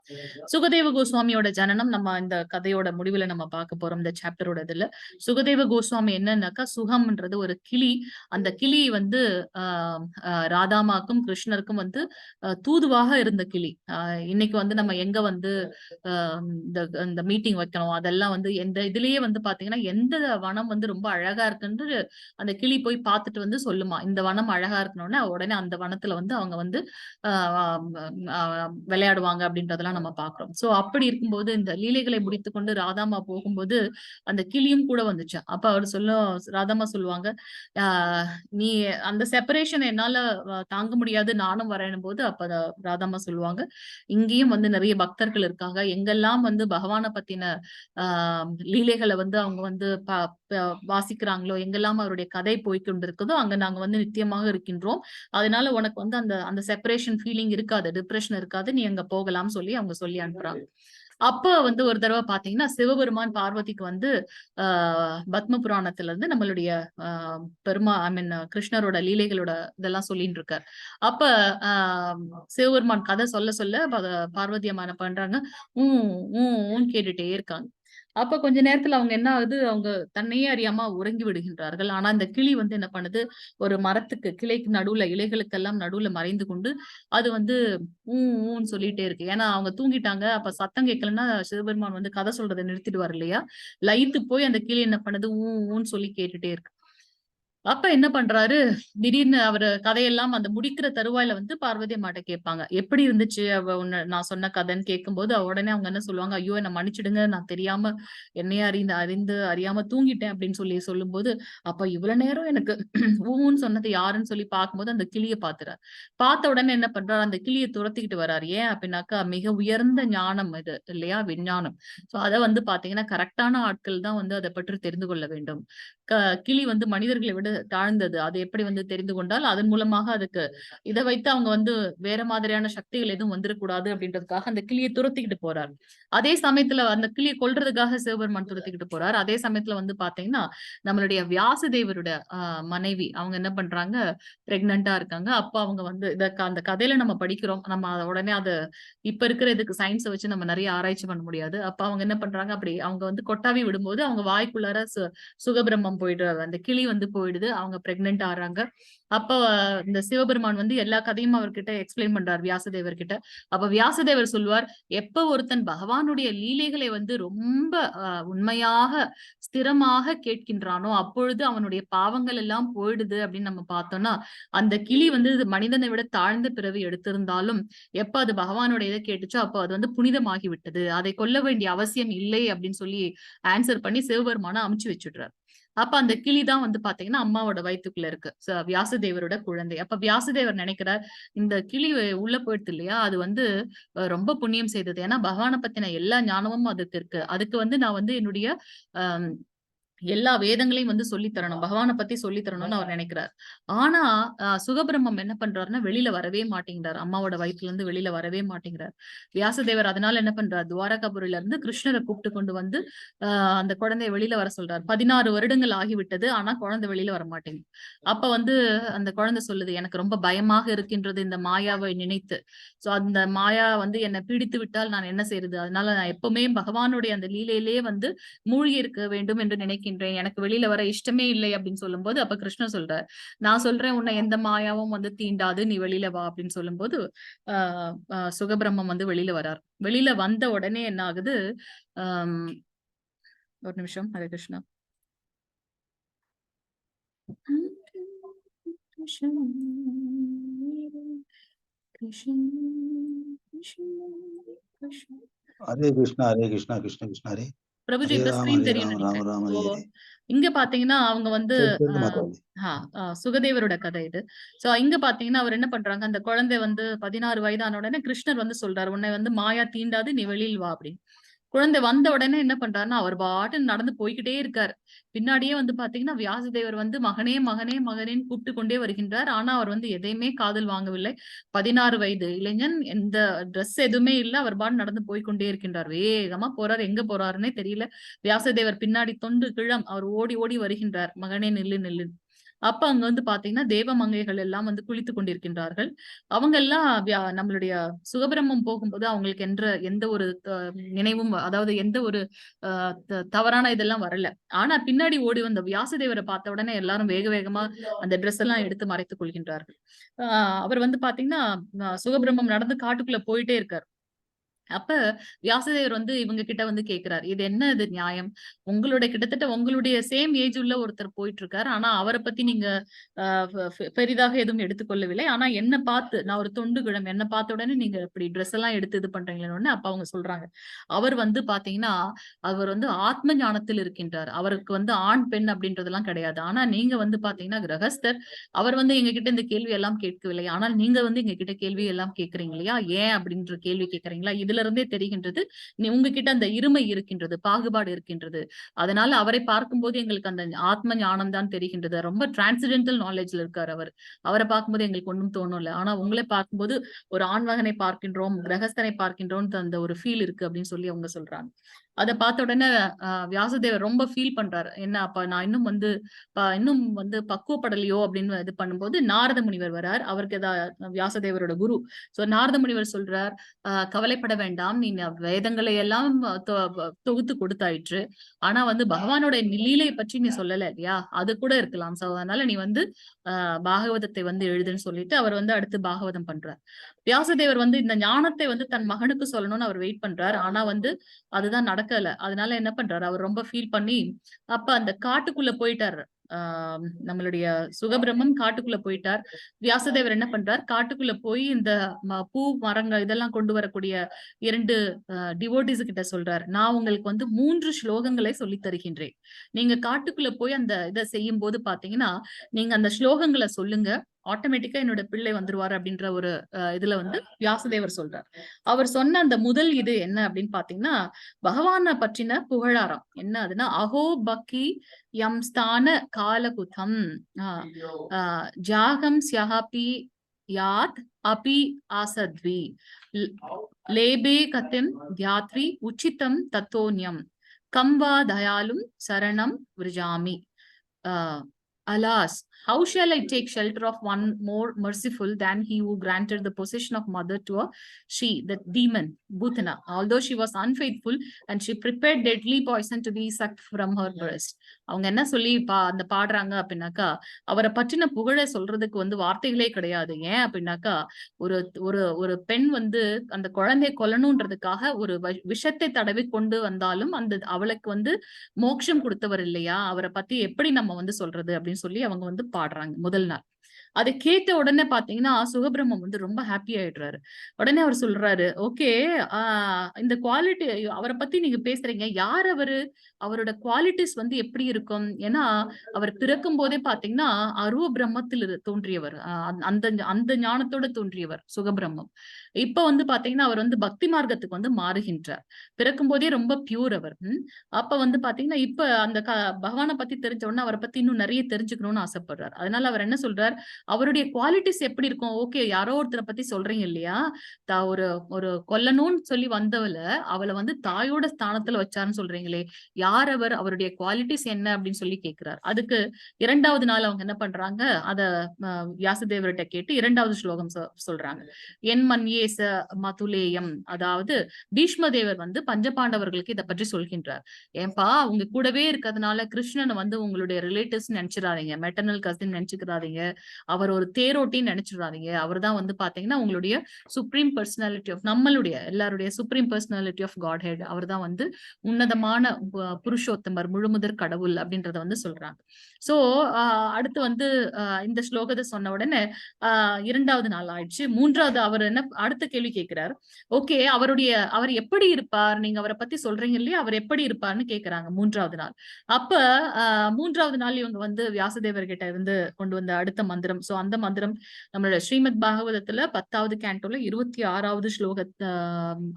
சுகதேவ கோஸ்வாமியோட ஜனனம் நம்ம இந்த கதையோட முடிவுல நம்ம பார்க்க போறோம். இந்த சாப்டரோட இதுல சுகதேவ கோஸ்வாமி என்னன்னாக்கா, சுகம்ன்றது ஒரு கிளி. அந்த கிளி வந்து ராதாமாக்கும் கிருஷ்ணருக்கும் வந்து தூதுவாக இருந்த கிளி. இன்னைக்கு வந்து நம்ம எங்க வந்து இந்த மீட்டிங் வைக்கணும், அதெல்லாம் வந்து எந்த இதுலயே வந்து பாத்தீங்கன்னா எந்த வனம் வந்து ரொம்ப அழகா இருக்குன்னு அந்த கிளி போய் பார்த்துட்டு வந்து சொல்லுமா, இந்த வனம் அழகா இருக்கணும்னா உடனே அந்த வனத்துல வந்து அவங்க வந்து விளையாடுவாங்க அப்படின்றதெல்லாம் நம்ம பாக்குறோம். சோ அப்படி இருக்கும்போது இந்த லீலைகளை முடித்துக்கொண்டு ராதாமா போகும்போது அந்த கிளியும் கூட வந்துச்சு. அப்ப அவர் ராதாமா சொல்லுவாங்க, நீ அந்த செப்பரேஷன் என்னால தாங்க முடியாது, நானும் வரேன் போது அப்ப ராதாமா சொல்லுவாங்க, இங்கேயும் வந்து நிறைய பக்தர்கள் இருக்காங்க, எங்கெல்லாம் வந்து பகவானை பத்தின லீலைகளை வந்து அவங்க வந்து வாசிக்கிறாங்களோ, எங்கெல்லாம் அவருடைய கதை போய்கொண்டிருக்குதோ அங்க நாங்க வந்து நித்தியமாக இருக்கின்றோம். அதனால உனக்கு வந்து அந்த செப்பரேஷன் ஃபீலிங் இருக்காது, டிப்ரெஷன் இருக்காது, நீ அங்க போகலாம் சொல்லி அனுப்புறாங்க. அப்ப வந்து ஒரு தடவை பாத்தீங்கன்னா சிவபெருமான் பார்வதிக்கு வந்து பத்ம புராணத்துல இருந்து நம்மளுடைய கிருஷ்ணரோட லீலைகளோட இதெல்லாம் சொல்லிட்டு இருக்காரு. அப்ப சிவபெருமான் கதை சொல்ல பார்வதி அம்மா என்ன பண்றாங்க, கேட்டுட்டே இருக்காங்க. அப்ப கொஞ்ச நேரத்துல அவங்க என்ன ஆகுது, அவங்க தன்னையே அறியாம உறங்கி விடுகின்றார்கள். ஆனா இந்த கிளி வந்து என்ன பண்ணுது, ஒரு மரத்துக்கு கிளைக்கு நடுவுல இலைகளுக்கெல்லாம் நடுவுல மறைந்து கொண்டு அது வந்து ஊன்னு சொல்லிட்டே இருக்கு. ஏன்னா அவங்க தூங்கிட்டாங்க. அப்ப சத்தம் கேட்கலன்னா சிவபெருமான் வந்து கதை சொல்றதை நிறுத்திடுவார் இல்லையா. லயித்து போய் அந்த கிளி என்ன பண்ணுது, ஊன்னு சொல்லி கேட்டுட்டே இருக்கு. அப்ப என்ன பண்றாரு, திடீர்னு அவரு கதையெல்லாம் அந்த முடிக்கிற தருவாயில வந்து பார்வதி அம்மாட்ட கேட்பாங்க, எப்படி இருந்துச்சு நான் சொன்ன கதைன்னு கேட்கும்போது உடனே அவங்க என்ன சொல்லுவாங்க, ஐயோ என்ன மன்னிச்சிடுங்க, நான் தெரியாம என்னையே அறியாம தூங்கிட்டேன் அப்படின்னு சொல்லும்போது, அப்ப இவ்வளவு நேரம் எனக்கு ஊன்னு சொன்னது யாருன்னு சொல்லி பார்க்கும்போது அந்த கிளியை பாத்துறாரு. பார்த்த உடனே என்ன பண்றாரு, அந்த கிளியை துரத்திக்கிட்டு வர்றாரு. ஏன் அப்படின்னாக்கா, மிக உயர்ந்த ஞானம் இது இல்லையா, விஞ்ஞானம். சோ அதை வந்து பாத்தீங்கன்னா கரெக்டான ஆட்கள் தான் வந்து அதை பற்றி தெரிந்து கொள்ள வேண்டும். கிளி வந்து மனிதர்களை விட தாழ்ந்தது, அதை எப்படி வந்து தெரிந்து கொண்டால் அதன் மூலமாக அதுக்கு இதை வைத்து அவங்க வந்து வேற மாதிரியான சக்திகள் எதுவும் வந்துடக்கூடாது அப்படின்றதுக்காக அந்த கிளியை துரத்திக்கிட்டு போறாரு. அதே சமயத்துல அந்த கிளியை கொல்றதுக்காக சிவபெருமான் துரத்திக்கிட்டு போறாரு. அதே சமயத்துல வந்து பாத்தீங்கன்னா நம்மளுடைய வியாசதேவரோட மனைவி அவங்க என்ன பண்றாங்க, பிரெக்னண்டா இருக்காங்க. அப்ப அவங்க வந்து அந்த கதையில நம்ம படிக்கிறோம், நம்ம உடனே அதை இப்ப இருக்கிற இதுக்கு சயின்ஸை வச்சு நம்ம நிறைய ஆராய்ச்சி பண்ண முடியாது. அப்ப அவங்க என்ன பண்றாங்க, அப்படி அவங்க வந்து கொட்டாவி விடும்போது அவங்க வாய்க்குள்ளார சுகபிரம்மம் போயிடுறாரு, அந்த கிளி வந்து போயிடுது, அவங்க பிரெக்னென்ட் ஆறாங்க. அப்ப இந்த சிவபெருமான் வந்து எல்லா கதையும் அவர்கிட்ட எக்ஸ்பிளைன் பண்றார் வியாசதேவர் கிட்ட. அப்ப வியாசதேவர் சொல்வார், எப்ப ஒருத்தன் பகவானுடைய லீலைகளை வந்து ரொம்ப உண்மையாக ஸ்திரமாக கேட்கின்றானோ அப்பொழுது அவனுடைய பாவங்கள் எல்லாம் போயிடுது அப்படின்னு நம்ம பார்த்தோம்னா, அந்த கிளி வந்து மனிதனை விட தாழ்ந்த பிறவி எடுத்திருந்தாலும் எப்ப அது பகவானுடைய இதை கேட்டுச்சோ அப்ப அது வந்து புனிதமாகி விட்டது, அதை கொல்ல வேண்டிய அவசியம் இல்லை அப்படின்னு சொல்லி ஆன்சர் பண்ணி சிவபெருமான அமுச்சு வச்சுடுறாரு. அப்ப அந்த கிளிதான் வந்து பாத்தீங்கன்னா அம்மாவோட வயிற்றுக்குள்ள இருக்கு, வியாசதேவரோட குழந்தை. அப்ப வியாசதேவர் நினைக்கிறார், இந்த கிளி உள்ள போயிடுது இல்லையா, அது வந்து ரொம்ப புண்ணியம் செய்தது, ஏன்னா பகவானை பத்தின எல்லா ஞானமும் அதுக்கு இருக்கு, அதுக்கு வந்து நான் வந்து என்னுடைய எல்லா வேதங்களையும் வந்து சொல்லி தரணும், பகவானை பத்தி சொல்லி தரணும்னு அவர் நினைக்கிறார். ஆனா சுகபிரம்மம் என்ன பண்றாருன்னா வெளியில வரவே மாட்டேங்கிறார், அம்மாவோட வயிற்றுல இருந்து வெளியில வரவே மாட்டேங்கிறார் வியாசதேவர். அதனால என்ன பண்றாரு, துவாரகாபுரில இருந்து கிருஷ்ணரை கூப்பிட்டு கொண்டு வந்து அந்த குழந்தைய வெளியில வர சொல்றாரு. 16 வருடங்கள் ஆகிவிட்டது, ஆனா குழந்தை வெளியில வர மாட்டேங்குது. அப்ப வந்து அந்த குழந்தை சொல்லுது, எனக்கு ரொம்ப பயமாக இருக்கின்றது இந்த மாயாவை நினைத்து. சோ அந்த மாயா வந்து என்னை பீடித்து விட்டால் நான் என்ன செய்யறது, அதனால நான் எப்பவுமே பகவானுடைய அந்த லீலையிலே வந்து மூழ்கி இருக்க வேண்டும் என்று நினைக்கின்றேன், எனக்கு வெளியில வர இஷ்டமே இல்லை அப்படின்னு சொல்லும்போது அப்ப கிருஷ்ணன் சொல்றார், நான் சொல்றேன் உன்னை எந்த மாயாவும் வந்து தீண்டாது, நீ வெளியில வா அப்படின்னு சொல்லும்போது சுகபிரம்மம் வந்து வெளியில வரார். வெளியில வந்த உடனே என்ன ஆகுது, ஒரு நிமிஷம், ஹரே கிருஷ்ணா. ஹரே கிருஷ்ணா ஹரே கிருஷ்ணா கிருஷ்ண கிருஷ்ண ஹரே. பிரபுஜி இப்ப ஸ்கிரீன் தெரியும் நினைக்கிறேன். இங்க பாத்தீங்கன்னா அவங்க வந்து சுகதேவரோட கதை இது. சோ இங்க பாத்தீங்கன்னா அவர் என்ன பண்றாங்க, அந்த குழந்தை வந்து 16 வயதான உடனே கிருஷ்ணர் வந்து சொல்றாரு, உன்னை வந்து மாயா தீண்டாது, நீ வெளியில் வா அப்படின்னு. குழந்தை வந்த உடனே என்ன பண்றாருன்னா அவர் பாட்டு நடந்து போய்கிட்டே இருக்காரு. பின்னாடியே வந்து பாத்தீங்கன்னா வியாசதேவர் வந்து மகனே மகனே மகனேன்னு கூப்பிட்டு கொண்டே வருகின்றார். ஆனா அவர் வந்து எதையுமே காதில் வாங்கவில்லை. 16 வயது இளைஞன், எந்த ட்ரெஸ் எதுவுமே இல்லை, அவர் பாட்டு நடந்து போய்கொண்டே இருக்கின்றார். வேகமா போறாரு, எங்க போறாருன்னே தெரியல. வியாசதேவர் பின்னாடி தொண்டு கிழம் அவர் ஓடி ஓடி வருகின்றார், மகனே நில்லு நில்லு. அப்ப அங்க வந்து பாத்தீங்கன்னா தேவமங்கைகள் எல்லாம் வந்து குளித்து கொண்டிருக்கின்றார்கள். அவங்க எல்லாம் நம்மளுடைய சுகபிரம்மம் போகும்போது அவங்களுக்கு எந்த ஒரு நினைவும், அதாவது எந்த ஒரு தவறான இதெல்லாம் வரல. ஆனா பின்னாடி ஓடி வந்த வியாசதேவரை பார்த்த உடனே எல்லாரும் வேக வேகமா அந்த ட்ரெஸ் எல்லாம் எடுத்து மறைத்துக் கொள்கின்றார்கள். அவர் வந்து பாத்தீங்கன்னா சுகபிரம்மம் நடந்து காட்டுக்குள்ள போயிட்டே இருக்காரு. அப்ப வியாசதேவர் வந்து இவங்க கிட்ட வந்து கேக்குறாரு, இது என்ன இது நியாயம்? கிட்டத்தட்ட உங்களுடைய சேம் ஏஜ் உள்ள ஒருத்தர் போயிட்டு இருக்காரு. ஆனா அவரை பத்தி நீங்க பெரிதாக எதுவும் எடுத்துக்கொள்ளவில்லை. ஆனா என்ன பார்த்து, நான் ஒரு தொண்டுகிழம், என்ன பார்த்த உடனே நீங்க இப்படி ட்ரெஸ் எல்லாம் எடுத்து இது பண்றீங்களேன்னு அப்ப அவங்க சொல்றாங்க, அவர் வந்து பாத்தீங்கன்னா அவர் வந்து ஆத்ம ஞானத்தில் இருக்கின்றார். அவருக்கு வந்து ஆண் பெண் அப்படின்றதெல்லாம் கிடையாது. ஆனா நீங்க வந்து பாத்தீங்கன்னா கிரகஸ்தர். அவர் வந்து எங்க கிட்ட இந்த கேள்வி எல்லாம் கேட்கவில்லை. ஆனால் நீங்க வந்து எங்க கிட்ட கேள்வி எல்லாம் கேட்கறீங்க இல்லையா? ஏன் அப்படின்ற கேள்வி கேட்கறீங்களா? இதுல இருந்தே தெரிகின்றது உங்ககிட்ட அந்த இருமை இருக்கின்றது, பாகுபாடு இருக்கின்றது. அதனால அவரை பார்க்கும்போது எங்களுக்கு அந்த ஆத்ம ஞானம் தான் தெரிகின்றது. ரொம்ப டிரான்சிடென்டல் நாலேஜ்ல இருக்காரு அவர். அவரை பார்க்கும்போது எங்களுக்கு ஒன்றும் தோணல. ஆனா உங்களை பார்க்கும்போது ஒரு ஆண்மகனை பார்க்கின்றோம், கிரகஸ்தனை பார்க்கின்றோம், அந்த ஒரு ஃபீல் இருக்கு அப்படின்னு சொல்லி அவங்க சொல்றாங்க. அதை பார்த்த உடனே வியாசதேவர் ரொம்ப ஃபீல் பண்றாரு. என்ன அப்ப நான் இன்னும் வந்து பக்குவப்படலையோ அப்படின்னு இது பண்ணும்போது நாரத முனிவர் வரார். அவருக்கு வியாசதேவரோட குரு. சோ நாரத முனிவர் சொல்றார், கவலைப்பட வேண்டாம், நீ வேதங்களை எல்லாம் தொகுத்து கொடுத்தாயிற்று. ஆனா வந்து பகவானோட லீலை பற்றி நீ சொல்லல இல்லையா? அது கூட இருக்கலாம். சோ அதனால நீ வந்து பாகவதத்தை வந்து எழுதுன்னு சொல்லிட்டு அவர் வந்து அடுத்து பாகவதம் பண்றார். வியாசதேவர் வந்து இந்த ஞானத்தை வந்து தன் மகனுக்கு சொல்லணும்னு அவர் வெயிட் பண்றார். ஆனா வந்து அதுதான் நடக்கல. அதனால என்ன பண்றாரு, அவர் ரொம்ப ஃபீல் பண்ணி அப்ப அந்த காட்டுக்குள்ள போயிட்டாரு. நம்மளுடைய சுகபிரம்மம் காட்டுக்குள்ள போயிட்டார். வியாசதேவர் என்ன பண்றார், காட்டுக்குள்ள போய் இந்த பூ மரங்கள் இதெல்லாம் கொண்டு வரக்கூடிய 2 டிவோட்டிஸ் கிட்ட சொல்றார், நான் உங்களுக்கு வந்து 3 ஸ்லோகங்களை சொல்லி தருகின்றேன். நீங்க காட்டுக்குள்ள போய் அந்த இதை செய்யும் போது பாத்தீங்கன்னா நீங்க அந்த ஸ்லோகங்களை சொல்லுங்க, ஆட்டோமேட்டிக்கா என்னோட பிள்ளை வந்துருவாரு அப்படின்ற ஒரு இதுல வந்து வியாசதேவர் சொல்றார். அவர் சொன்ன அந்த முதல் இது என்ன அப்படின்னு பாத்தீங்கன்னா பகவானை பற்றின புகழாரம். என்ன அதுன்னா, அஹோ பக்கி யம் ஸ்தான காலகுதம் ஜாகம் ஸ்யஹபி யாத் அபி ஆசத்வி லேபே கதிம் தியாத்ரி உச்சிதம் தத்தோன்யம் கம்பா தயாலும் சரணம் விரஜாமி. Alas, how shall I take shelter of one more merciful than he who granted the possession of mother to a she, the demon, Bhutana, although she was unfaithful and she prepared deadly poison to be sucked from her breast. அவங்க என்ன சொல்லி அந்த பாடுறாங்க அப்படின்னாக்கா, அவரை பற்றின புகழை சொல்றதுக்கு வந்து வார்த்தைகளே கிடையாது. ஏன் அப்படின்னாக்கா, ஒரு ஒரு ஒரு பெண் வந்து அந்த குழந்தையை கொல்லணும்ன்றதுக்காக ஒரு விஷத்தை தடவி கொண்டு வந்தாலும் அவளுக்கு வந்து மோட்சம் கொடுத்தவர் இல்லையா? அவரை பத்தி எப்படி நம்ம வந்து சொல்றது அப்படின்னு சொல்லி அவங்க வந்து பாடுறாங்க முதல் நாள். அதை கேட்ட உடனே பாத்தீங்கன்னா சுகபிரம்மம் வந்து ரொம்ப ஹாப்பி ஆயிடுறாரு. உடனே அவர் சொல்றாரு, ஓகே, இந்த குவாலிட்டி அவரை பத்தி நீங்க பேசுறீங்க, யார் அவரு, அவரோட குவாலிட்டிஸ் வந்து எப்படி இருக்கும்? ஏன்னா அவர் பிறக்கும் போதே பாத்தீங்கன்னா அருவ பிரம்மத்தில் தோன்றியவர், அந்த ஞானத்தோட தோன்றியவர் சுகபிரம்மம். இப்ப வந்து பாத்தீங்கன்னா அவர் வந்து பக்தி மார்க்கத்துக்கு வந்து மாறுகின்றார். பிறக்கும் போதே ரொம்ப பியூர் அவர். அப்ப வந்து பாத்தீங்கன்னா இப்ப அந்த பகவானை பத்தி தெரிஞ்ச உடனே அவரை பத்தி இன்னும் நிறைய தெரிஞ்சுக்கணும்னு ஆசைப்படுறார். அதனால அவர் என்ன சொல்றார், அவருடைய குவாலிட்டிஸ் எப்படி இருக்கும்? ஓகே, யாரோ ஒருத்தரை பத்தி சொல்றீங்க இல்லையா, ஒரு கொல்லணும்னு சொல்லி வந்தவள அவளை வந்து தாயோட ஸ்தானத்துல வச்சாருன்னு சொல்றீங்களே, யார் அவர், அவருடைய குவாலிட்டிஸ் என்ன அப்படின்னு சொல்லி கேட்கிறார். அதுக்கு 2வது நாள் அவங்க என்ன பண்றாங்க, அத வியாசதேவர்கிட்ட கேட்டு 2வது ஸ்லோகம் சொல்றாங்க. என் மன்யேச மதுலேயம், அதாவது பீஷ்மதேவர் வந்து பஞ்சபாண்டவர்களுக்கு இதை பற்றி சொல்கின்றார். ஏன்பா உங்க கூடவே இருக்கிறதுனால கிருஷ்ணனை வந்து உங்களுடைய ரிலேட்டிவ்ஸ் நினைச்சிடாதீங்க, மெட்டர்னல் கசின் நினைச்சுக்கிறாதீங்க, அவர் ஒரு தேரோட்டின்னு நினைச்சிடாதீங்க. அவர் தான் வந்து பாத்தீங்கன்னா உங்களுடைய சுப்ரீம் பர்சனாலிட்டி ஆஃப், நம்மளுடைய எல்லாருடைய supreme personality of Godhead. அவர் தான் வந்து உன்னதமான புருஷோத்தமர், முழுமுதற் கடவுள் அப்படின்றத வந்து சொல்றாங்க. சோ அடுத்து வந்து இந்த ஸ்லோகத்தை சொன்ன உடனே 2வது நாள் ஆயிடுச்சு. 3வது அவர் என்ன அடுத்த கேள்வி கேட்கிறார். ஓகே, அவர் எப்படி இருப்பார், நீங்க அவரை பத்தி சொல்றீங்க இல்லையா, அவர் எப்படி இருப்பார்னு கேக்குறாங்க 3வது நாள். அப்ப 3வது நாள் இவங்க வந்து வியாசதேவர் கிட்ட இருந்து கொண்டு வந்த அடுத்த மந்திரம். சோ அந்த மந்திரம் நம்மளோட ஸ்ரீமத் பாகவதத்துல 10வது கேண்டோல 26வது ஸ்லோக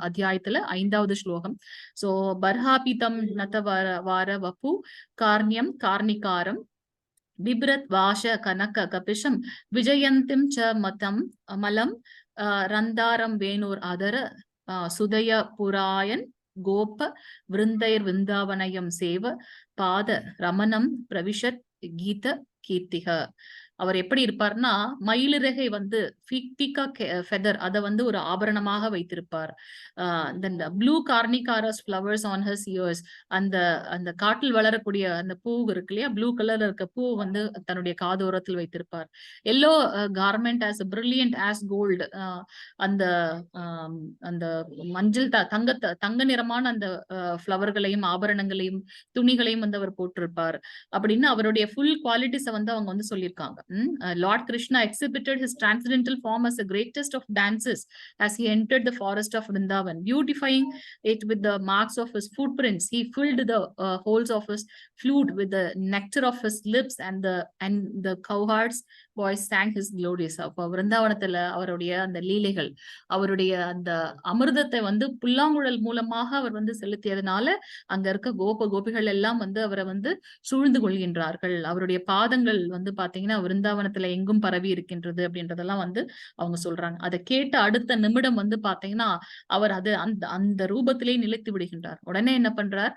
அத்தியாயத்துல 5வது ஸ்லோகம். சோ பர்ஹாபிதம் நத வார வபு கார்ணியம் கார்ணிகாரம் பிப்ரத் வாஷ கனக கபிஷம் விஜயந்திம் ச மதம் மலம் ரந்தாரம் வேணூர் அதர சுதய புராயன் கோப விருந்தைர் விந்தாவனயம் சேவ பாத ரமணம் பிரவிஷத் கீத கீர்த்திக. அவர் எப்படி இருப்பார்னா மயிலிறகை வந்து ஃபெதர் அதை வந்து ஒரு ஆபரணமாக வைத்திருப்பார். இந்த ப்ளூ கார்னிகாரஸ் ஃப்ளவர்ஸ் ஆன் ஹிஸ் இயர்ஸ், அந்த அந்த காட்டில் வளரக்கூடிய அந்த பூ இருக்கு இல்லையா, ப்ளூ கலர்ல இருக்க பூ வந்து தன்னுடைய காதோரத்தில் வைத்திருப்பார். Yellow garment as brilliant as gold, அந்த அந்த மஞ்சள் தங்க நிறமான அந்த ஃப்ளவர்களையும் ஆபரணங்களையும் துணிகளையும் வந்து அவர் போட்டிருப்பார் அப்படின்னு அவருடைய ஃபுல் குவாலிட்டிஸை வந்து அவங்க வந்து சொல்லியிருக்காங்க. Lord Krishna exhibited his transcendental form as the greatest of dances as he entered the forest of Vrindavan, beautifying it with the marks of his footprints. He filled the holes of his flute with the nectar of his lips, and the cowherds boys sang his glories. அப்ப விருந்தாவனத்துல அவருடைய அந்த லீலைகள், அவருடைய அந்த அமிர்தத்தை வந்து புல்லாங்குழல் மூலமாக அவர் வந்து செலுத்தியதுனால அங்க இருக்க கோபிகள் எல்லாம் வந்து அவரை வந்து சூழ்ந்து கொள்கின்றார்கள். அவருடைய பாதங்கள் வந்து பாத்தீங்கன்னா விருந்தாவனத்துல எங்கும் பரவி இருக்கின்றது அப்படின்றதெல்லாம் வந்து அவங்க சொல்றாங்க. அதை கேட்ட அடுத்த நிமிடம் வந்து பாத்தீங்கன்னா அவர் அது அந்த ரூபத்திலே நிலைத்து விடுகின்றார். உடனே என்ன பண்றார்,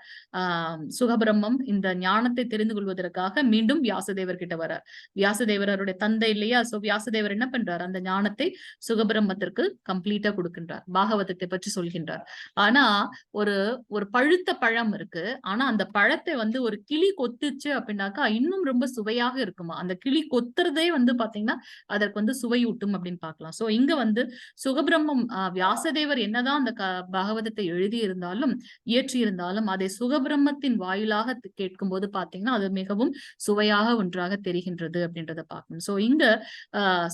சுகபிரம்மம் இந்த ஞானத்தை தெரிந்து கொள்வதற்காக மீண்டும் வியாசதேவர் கிட்ட வர்றார். வியாசதேவர் அவருடைய தந்தை இல்லையா, சோ வியாசதேவர் என்ன பண்றார், அந்த ஞானத்தை சுகபிரம்மத்திற்கு கம்ப்ளீட்டா கொடுக்கின்றார், பாகவதத்தை பற்றி சொல்கின்றார். ஆனா ஒரு பழுத்த பழம் இருக்கு, ஆனா அந்த பழத்தை வந்து ஒரு கிளி கொத்துச்சு அப்படின்னாக்கா இன்னும் ரொம்ப சுவையாக இருக்குமா. அந்த கிளி கொத்துறதே வந்து பாத்தீங்கன்னா அதற்கு வந்து சுவையூட்டும் அப்படின்னு பாக்கலாம். சோ இங்க வந்து சுகபிரம்மம் வியாசதேவர் என்னதான் அந்த பாகவதத்தை எழுதி இருந்தாலும் இயற்றி இருந்தாலும் அதை சுகபிரம்மத்தின் வாயிலாக கேட்கும் போது பாத்தீங்கன்னா அது மிகவும் சுவையாக ஒன்றாக தெரிகின்றது அப்படின்றத பார்க்கணும். சோ இங்க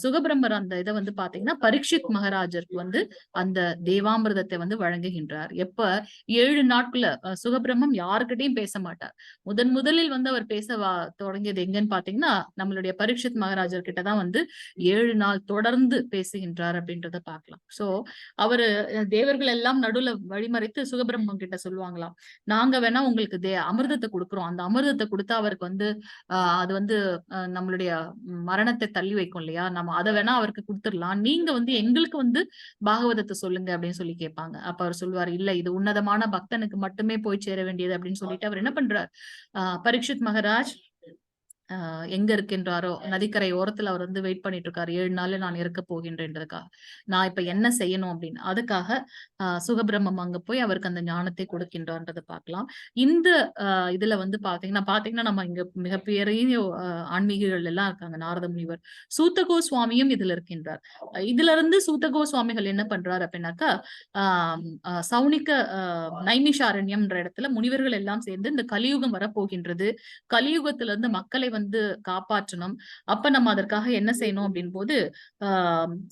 சுகபிரம்மர் அந்த இதை வந்து பாத்தீங்கன்னா பரீட்சித் மகாராஜருக்கு வந்து அந்த தேவாமிர்தத்தை வந்து வழங்குகின்றார். எப்ப 7 நாட்குள்ள சுகபிரம்மம் யாருக்கிட்டையும் பேச மாட்டார். முதலில் வந்து அவர் பேச தொடங்கியது எங்கன்னு பாத்தீங்கன்னா நம்மளுடைய பரீட்சித் மகாராஜர் கிட்டதான் வந்து 7 நாள் தொடர்ந்து பேசுகின்றார் அப்படின்றத பார்க்கலாம். சோ அவரு தேவர்கள் எல்லாம் நடுவுல வழிமறைத்து சுகபிரம்மம் கிட்ட சொல்லுவாங்களாம், நாங்க வேணா உங்களுக்கு அமிர்தத்தை கொடுக்குறோம், அந்த அமிர்தத்தை கொடுத்தா அவருக்கு வந்து அது வந்து நம்மளுடைய மரணத்தை தள்ளி வைக்கும் இல்லையா, நம்ம அதை வேணா அவருக்கு கொடுத்துடலாம், நீங்க வந்து எங்களுக்கு வந்து பாகவதத்தை சொல்லுங்க அப்படின்னு சொல்லி கேட்பாங்க. அப்ப அவர் சொல்லுவார், இல்ல இது உன்னதமான பக்தனுக்கு மட்டுமே போய் சேர வேண்டியது அப்படின்னு சொல்லிட்டு அவர் என்ன பண்றார், பரீட்சித் மகாராஜ் எங்க இருக்கின்றாரோ நதிக்கரை ஓரத்துல அவர் வந்து வெயிட் பண்ணிட்டு இருக்காரு. 7 நாள்ல நான் இருக்க போகின்றேன்றதுக்காக, நான் இப்ப என்ன செய்யணும் அப்படின்னு அதுக்காக சுகபிரம்மம் அங்க போய் அவருக்கு அந்த ஞானத்தை கொடுக்கின்றான்றதை பார்க்கலாம். இந்த இதுல வந்து பாத்தீங்கன்னா நம்ம இங்க மிகப்பெரிய ஆன்மீகர்கள் எல்லாம் இருக்காங்க. நாரத முனிவர், சூத்தகோ சுவாமியும் இதுல இருக்கின்றார். இதுல இருந்து சூத்தகோ சுவாமிகள் என்ன பண்றாரு அப்படின்னாக்கா சௌனிக்க நைமிஷாரண்யம்ன்ற இடத்துல முனிவர்கள் எல்லாம் சேர்ந்து இந்த கலியுகம் வரப்போகின்றது, கலியுகத்துல இருந்து மக்களை வந்து காப்பாற்றணும், அப்ப நம்ம அதற்காக என்ன செய்யணும் அப்படின் போது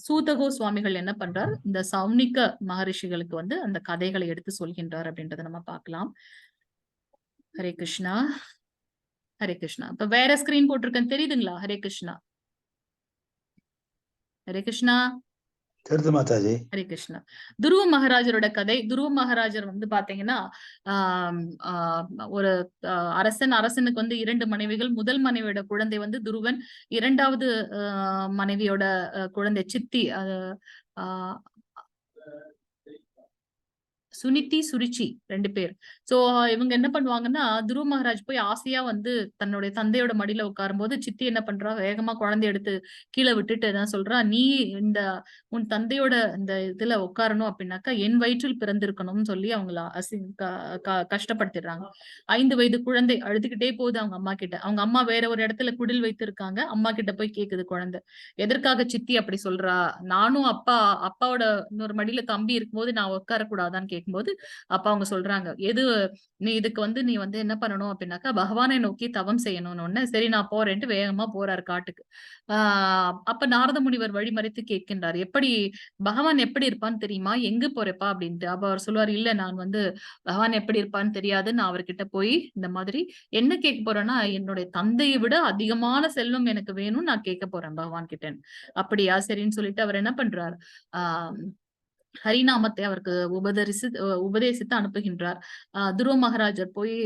சூதகோ சுவாமிகள் என்ன பண்றார், இந்த சௌனிக்க மகரிஷிகளுக்கு வந்து அந்த கதைகளை எடுத்து சொல்கின்றார் அப்படின்றத நம்ம பார்க்கலாம். ஹரே கிருஷ்ணா, ஹரே கிருஷ்ணா. இப்ப வேற ஸ்கிரீன் போட்டிருக்கேன் தெரியுதுங்களா? ஹரே கிருஷ்ணா, ஹரே கிருஷ்ணா. ஹரே கிருஷ்ணா. துருவ மகாராஜரோட கதை. துருவ மகாராஜர் வந்து பாத்தீங்கன்னா ஒரு அரசனுக்கு வந்து 2 மனைவிகள். முதல் மனைவியோட குழந்தை வந்து துருவன், 2வது மனைவியோட குழந்தை சித்தி சுனிதி சுருச்சி 2 பேர். சோ இவங்க என்ன பண்ணுவாங்கன்னா துருவ மகாராஜ் போய் ஆசையா வந்து தன்னுடைய தந்தையோட மடியில உட்காரும் போது சித்தி என்ன பண்றா, வேகமா குழந்தை எடுத்து கீழே விட்டுட்டு என்ன சொல்றா, நீ உன் தந்தையோட இந்த இதுல உட்காரணும் அப்படின்னாக்கா என் வயிற்றில் பிறந்திருக்கணும்னு சொல்லி அவங்கள கஷ்டப்படுத்திடுறாங்க. 5 வயது குழந்தை அழுதுகிட்டே போகுது அவங்க அம்மா கிட்ட. அவங்க அம்மா வேற ஒரு இடத்துல குடில் வைத்திருக்காங்க. அம்மா கிட்ட போய் கேக்குது குழந்தை, எதற்காக சித்தி அப்படி சொல்றா, நானும் அப்பாவோட இன்னொரு மடியில தம்பி இருக்கும்போது நான் உட்காரக்கூடாதான்னு கேட்கும்போது அப்ப அவங்க சொல்றாங்க, நீ இதுக்கு வந்து நீ வந்து என்ன பண்ணணும் அப்படின்னாக்கா பகவானை நோக்கி தவம் செய்யணும்னு. சரி நான் போறேன்ட்டு வேகமா போறாரு காட்டுக்கு. அப்ப நாரத முனிவர் வழிமறைத்து கேட்கின்றார், பகவான் எப்படி இருப்பான்னு தெரியுமா, எங்க போறப்பா அப்படின்ட்டு. அப்ப அவர் சொல்லுவார், இல்ல நான் வந்து பகவான் எப்படி இருப்பான்னு தெரியாது, நான் அவர்கிட்ட போய் இந்த மாதிரி என்ன கேட்க போறேன்னா என்னுடைய தந்தையை விட அதிகமான செல்வம் எனக்கு வேணும்னு நான் கேட்க போறேன் பகவான் கிட்ட. அப்படியா, சரின்னு சொல்லிட்டு அவர் என்ன பண்றார், ஹரிநாமத்தை அவருக்கு உபதேசித்து அனுப்புகின்றார். துருவ மகாராஜர் போய்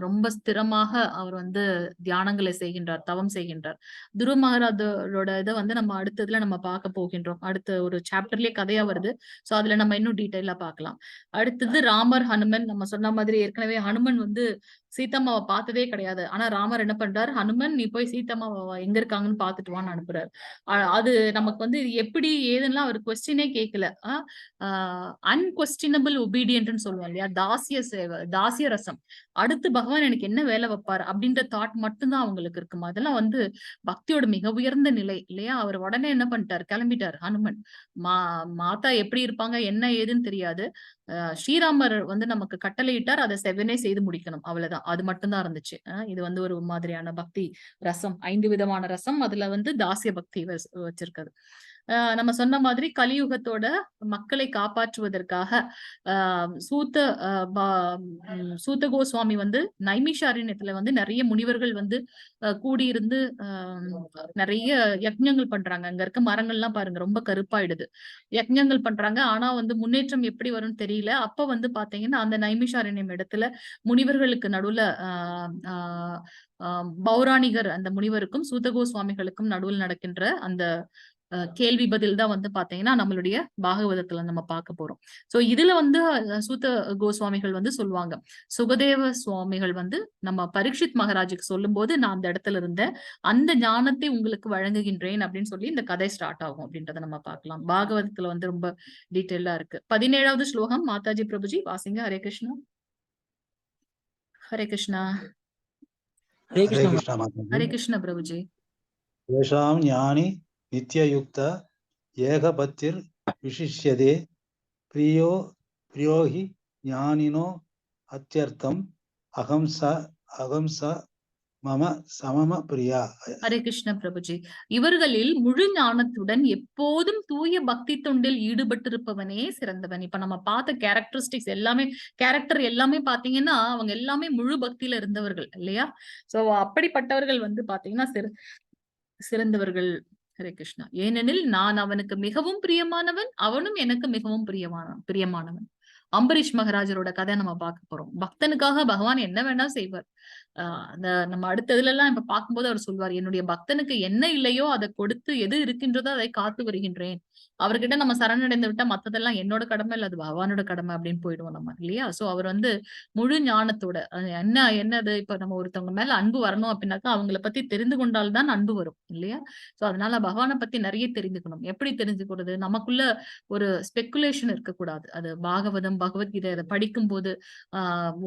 ரொம்ப ஸ்திரமாக அவர் வந்து தியானங்களை செய்கின்றார், தவம் செய்கின்றார். துருவ மகாராஜரோட இதை வந்து நம்ம அடுத்ததுல நம்ம பார்க்க போகின்றோம். அடுத்த ஒரு சாப்டர்லயே கதையா வருது. சோ அதுல நம்ம இன்னும் டீட்டெயிலா பார்க்கலாம். அடுத்தது ராமர் ஹனுமன். நம்ம சொன்ன மாதிரி ஏற்கனவே ஹனுமன் வந்து சீதம்மாவை பார்த்ததே கிடையாது. ஆனா ராமர் என்ன பண்றாரு, ஹனுமன் நீ போய் சீதம்மாவை எங்க இருக்காங்கன்னு பாத்துட்டு வான்னு அனுப்புறாரு. அது நமக்கு வந்து எப்படி ஏதுன்னா அவர் கொஸ்டினே கேட்கல. அன்கொஸ்டினபிள் ஒபீடியன்ட்னு சொல்லுவோம் இல்லையா, தாசிய சேவை, தாசிய ரசம். அடுத்து பகவான் எனக்கு என்ன வேலை வைப்பார் அப்படின்ற தாட் மட்டும்தான் அவங்களுக்கு இருக்குமா. அதெல்லாம் வந்து பக்தியோட மிக உயர்ந்த நிலை இல்லையா. அவர் உடனே என்ன பண்ணிட்டார், கிளம்பிட்டார் ஹனுமன். மாதா எப்படி இருப்பாங்க என்ன ஏதுன்னு தெரியாது. ஸ்ரீராமர் வந்து நமக்கு கட்டளையிட்டார், அதை செவனே செய்து முடிக்கணும், அவ்வளவுதான். அது மட்டும்தான் இருந்துச்சு. இது வந்து ஒரு மாதிரியான பக்தி ரசம், 5 விதமான ரசம். அதுல வந்து தாசிய பக்தி வச்சிருக்காரு. நம்ம சொன்ன மாதிரி கலியுகத்தோட மக்களை காப்பாற்றுவதற்காக சூத்த கோஸ்வாமி வந்து நைமிஷாரண்யத்துல வந்து நிறைய முனிவர்கள் வந்து கூடியிருந்து நிறைய யக்ஞங்கள் பண்றாங்க. அங்க இருக்க மரங்கள்லாம் பாருங்க ரொம்ப கருப்பாயிடுது. யக்ஞங்கள் பண்றாங்க, ஆனா வந்து முன்னேற்றம் எப்படி வரும்னு தெரியல. அப்ப வந்து பாத்தீங்கன்னா அந்த நைமிஷாரண்யம் இடத்துல முனிவர்களுக்கு நடுவுல பௌராணிகர் அந்த முனிவருக்கும் சூதகோ சுவாமிகளுக்கும் நடுவில் நடக்கின்ற அந்த கேள்வி பதில் தான் வந்து பாத்தீங்கன்னா நம்மளுடைய பாகவதத்துல நம்ம பார்க்க போறோம். சோ இதுல வந்து சூத கோஸ்வாமிகள் வந்து சொல்லுவாங்க, சுகதேவ சுவாமிகள் வந்து நம்ம பரீட்சித் மகாராஜுக்கு சொல்லும் போது நான் அந்த இடத்துல இருந்தேன், அந்த ஞானத்தை உங்களுக்கு வழங்குகின்றேன் அப்படின்னு சொல்லி இந்த கதை ஸ்டார்ட் ஆகும் அப்படின்றத நம்ம பார்க்கலாம். பாகவதத்துல வந்து ரொம்ப டீட்டெயிலா இருக்கு. 17வது ஸ்லோகம் மாதாஜி பிரபுஜி வாசிங்க. ஹரே கிருஷ்ணா. ஹரே கிருஷ்ணா. ஹரே हरे கிருஷ்ணா. कृष्णा माताजी। ஹரே கிருஷ்ண பிரபுஜி. येषां ज्ञानी नित्ययुक्त एकपत्तिर् विशिष्यते प्रियो हि ज्ञानिनो अत्यर्थम् अहं स मम समम प्रिया। ஹரே கிருஷ்ண பிரபுஜி. இவர்களில் முழு ஞானத்துடன் எப்போதும் தூய பக்தி தொண்டில் ஈடுபட்டிருப்பவனே சிறந்தவன். இப்ப நம்ம பார்த்த கேரக்டரிஸ்டிக்ஸ் எல்லாமே, கேரக்டர் எல்லாமே பாத்தீங்கன்னா அவங்க எல்லாமே முழு பக்தியில இருந்தவர்கள் இல்லையா. சோ அப்படிப்பட்டவர்கள் வந்து பாத்தீங்கன்னா சிறந்தவர்கள். ஹரே கிருஷ்ணா. ஏனெனில் நான் அவனுக்கு மிகவும் பிரியமானவன், அவனும் எனக்கு மிகவும் பிரியமானவன். அம்பரீஷ் மகாராஜரோட கதை நம்ம பார்க்க போறோம். பக்தனுக்காக பகவான் என்ன வேணா செய்வார். அந்த நம்ம அடுத்ததுல எல்லாம் இப்ப பார்க்கும்போது அவர் சொல்வார், என்னுடைய பக்தனுக்கு என்ன இல்லையோ அதை கொடுத்து எது இருக்கின்றதோ அதை காத்து வருகின்றேன். அவர்கிட்ட நம்ம சரணடைந்து விட்டா மத்ததெல்லாம் என்னோட கடமை இல்ல, அது பகவானோட கடமை அப்படின்னு போயிடுவோம் நம்ம இல்லையா. சோ அவர் வந்து முழு ஞானத்தோட என்னது இப்ப நம்ம ஒருத்தவங்க மேல அன்பு வரணும் அப்படின்னாக்கா அவங்களை பத்தி தெரிந்து கொண்டால்தான் அன்பு வரும் இல்லையா. சோ அதனால பகவானை பத்தி நிறைய தெரிஞ்சுக்கணும். எப்படி தெரிஞ்சுக்கிறது, நமக்குள்ள ஒரு ஸ்பெகுலேஷன் இருக்கக்கூடாது. அது பாகவதம் பகவத்கீதை அதை படிக்கும் போது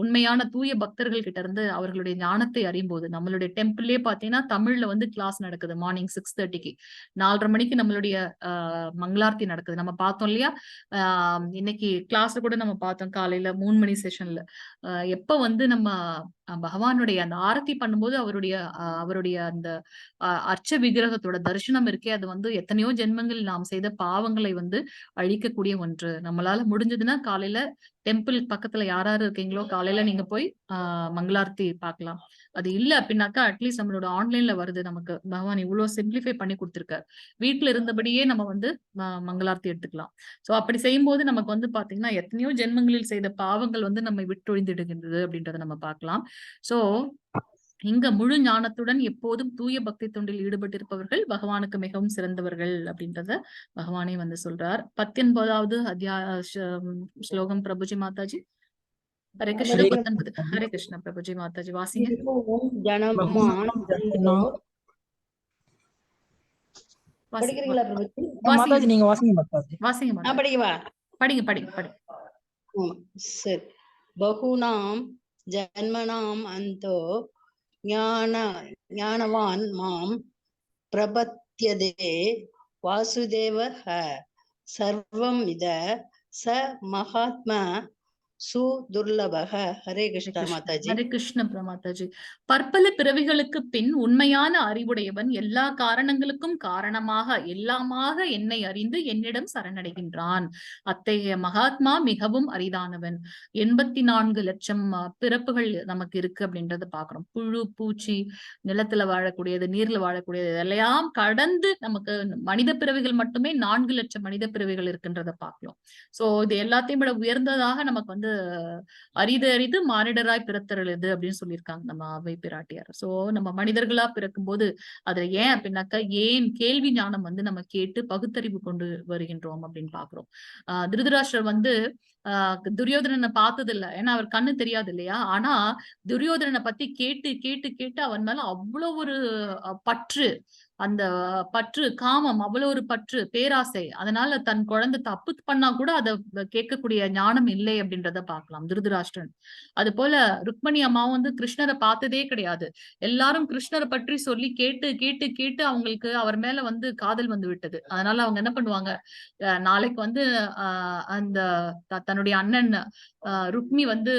உண்மையான தூய பக்தர்கள் கிட்ட இருந்து அவர்களுடைய ஞானத்தை அறியும் போது, நம்மளுடைய டெம்பிள்லயே பாத்தீங்கன்னா தமிழ்ல வந்து கிளாஸ் நடக்குது மார்னிங் 6:30க்கு. 4:30 மணிக்கு நம்மளுடைய மங்களார்த்தி நடக்குது. நம்ம பார்த்தோம் இல்லையா. இன்னைக்கு கிளாஸ்ல கூட நம்ம பார்த்தோம் காலையில 3 மணி செஷன்ல. எப்ப வந்து நம்ம பகவானுடைய அந்த ஆரத்தி பண்ணும்போது அவருடைய அந்த அர்ச்ச விக்கிரகத்தோட தரிசனம் இருக்கே, அது வந்து எத்தனையோ ஜென்மங்கள் நாம் செய்த பாவங்களை வந்து அழிக்கக்கூடிய ஒன்று. நம்மளால முடிஞ்சதுன்னா காலையில டெம்பிள் பக்கத்துல யாராரு இருக்கீங்களோ காலையில நீங்க போய் மங்களார்த்தி பார்க்கலாம். அது இல்ல அப்படின்னாக்கா அட்லீஸ்ட் நம்மளோட ஆன்லைன்ல வருது. நமக்கு பகவான் இவ்வளவு சிம்பிளிஃபை பண்ணி கொடுத்திருக்காரு. வீட்டுல இருந்தபடியே நம்ம வந்து மங்களார்த்தி எடுத்துக்கலாம். சோ அப்படி செய்யும் போது நமக்கு வந்து பாத்தீங்கன்னா எத்தனையோ ஜென்மங்களில் செய்த பாவங்கள் வந்து நம்மை விட்டொழிந்திடுகின்றது அப்படின்றத நம்ம பார்க்கலாம். சோ இங்க முழு ஞானத்துடன் எப்போதும் தூய பக்தி தொண்டில் ஈடுபட்டிருப்பவர்கள் பகவானுக்கு மிகவும் சிறந்தவர்கள் அப்படின்றத பகவானே வந்து சொல்றார். 19வது ஸ்லோகம் பிரபுஜி மாதாஜி. ஹரே கிருஷ்ண. 19. ஹரே கிருஷ்ண பிரபுஜி மாதாஜி வாசிங்க. மாதாஜி நீங்க வாசிங்க மாதாஜி. வாசிங்க படிக்கவா? படிங்க. சரி. பகுநாம் ஜன்மனாம் அந்தோ ஞானவான் மாம் பிரபத்யதே வாசுதேவ சர்வம் இத ச மகாத்மா सुदुर्लभः। हरे कृष्ण माताजी। ஹரே கிருஷ்ண பிரமாதாஜி. பற்பல பிறவிகளுக்கு பின் உண்மையான அறிவுடையவன் எல்லா காரணங்களுக்கும் காரணமாக எல்லாமாக என்னை அறிந்து என்னிடம் சரணடைகின்றான். அத்தகைய மகாத்மா மிகவும் அரிதானவன். 84 லட்சம் பிறப்புகள் நமக்கு இருக்கு அப்படின்றத பாக்குறோம். புழு, பூச்சி, நிலத்துல வாழக்கூடியது, நீர்ல வாழக்கூடியது இதெல்லாம் கடந்து நமக்கு மனித பிறவிகள் மட்டுமே 4 லட்சம் மனித பிறவிகள் இருக்குன்றத பாக்கலாம். சோ இது எல்லாத்தையும் விட உயர்ந்ததாக நமக்கு வந்து அரிது அரிது மானிடராய் பிறத்தருளுது அப்படின்னு சொல்லியிருக்காங்க நம்ம அவை பிராட்டியார். சோ நம்ம மனிதர்களா பிறக்கும் போது அதுல ஏன் அப்படின்னாக்கா ஏன் கேள்வி ஞானம் வந்து நம்ம கேட்டு பகுத்தறிவு கொண்டு வருகின்றோம் அப்படின்னு பாக்குறோம். திருதராஷ்டிரர் வந்து துரியோதனனை பார்த்தது இல்ல, ஏன்னா அவர் கண்ணு தெரியாது இல்லையா. ஆனா துரியோதனனை பத்தி கேட்டு கேட்டு கேட்டு அவன் மேல அவ்வளவு ஒரு பற்று, அந்த பற்று, காமம், அவ்வளவு ஒரு பற்று, பேராசை. அதனால தன் குழந்தை தப்பு பண்ணா கூட அதை கேட்கக்கூடிய ஞானம் இல்லை அப்படின்றத பார்க்கலாம் திருதராஷ்டிரன். அது போல ருக்மணி அம்மாவும் வந்து கிருஷ்ணரை பார்த்ததே கிடையாது. எல்லாரும் கிருஷ்ணரை பற்றி சொல்லி கேட்டு கேட்டு கேட்டு அவங்களுக்கு அவர் மேல வந்து காதல் வந்து விட்டது. அதனால அவங்க என்ன பண்ணுவாங்க, நாளைக்கு வந்து அந்த தன்னுடைய அண்ணன் ருக்மி வந்து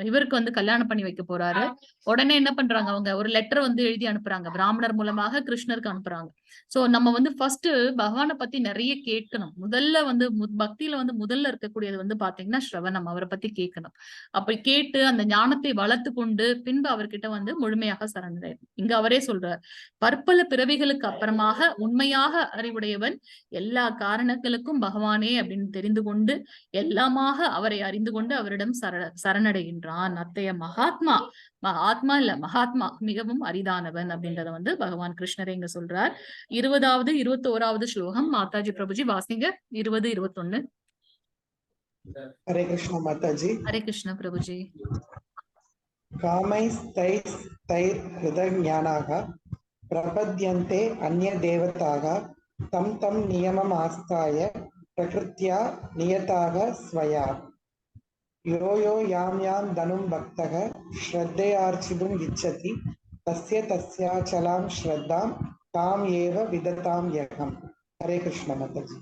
இவருக்கு வந்து கல்யாணம் பண்ணி வைக்க போறாரு. உடனே என்ன பண்றாங்க, அவங்க ஒரு லெட்டர் வந்து எழுதி அனுப்புறாங்க, பிராமணர் மூலமாக கிருஷ்ணருக்கு அனுப்புறாங்க. சோ நம்ம வந்து ஃபர்ஸ்ட் பகவானை பத்தி நிறைய கேட்கணும். முதல்ல வந்து பக்தியில வந்து முதல்ல இருக்கக்கூடியது வந்து பாத்தீங்கன்னா ஸ்ரவணம், அவரை பத்தி கேட்கணும். அப்படி கேட்டு அந்த ஞானத்தை வளர்த்து கொண்டு பின்பு அவர்கிட்ட வந்து முழுமையாக சரணடையணும். இங்க அவரே சொல்றார், பற்பல பிறவிகளுக்கு அப்புறமாக உண்மையாக அறிவுடையவன் எல்லா காரணங்களுக்கும் பகவானே அப்படின்னு தெரிந்து கொண்டு எல்லாமாக அவரை அறிந்து கொண்டு அவரிடம் சரணடைகின்றான். அத்தைய மகாத்மா, ஆத்மா இல்ல மகாத்மா மிகவும் அரிதானவன் அப்படின்றத வந்து பகவான் கிருஷ்ணரே இங்க சொல்றார். 20வது 21வது ஸ்லோகம் மாதாஜி பிரபுஜி வாசிங்க. 20, 21. ஹரே கிருஷ்ண மாதாஜி. ஹரே கிருஷ்ண பிரபுஜி. காமைஸ்தைர் ஹிருதஞானாக பிரபத்யந்தே அந்ய தேவதாக தம் தம் நியமம் ஆஸ்தாய பிரகிருத்யா நியதாக ஸ்வயா யோ யோ யாம் யாம் தனும் பக்தக ஸ்ரத்தையார்ச்சிதும் இச்சதி தஸ்ய தஸ்யாச்சலாம் ஸ்ரத்தாம் தாம் ஏவ விததாம் யகம். ஹரே கிருஷ்ண மாதாஜி.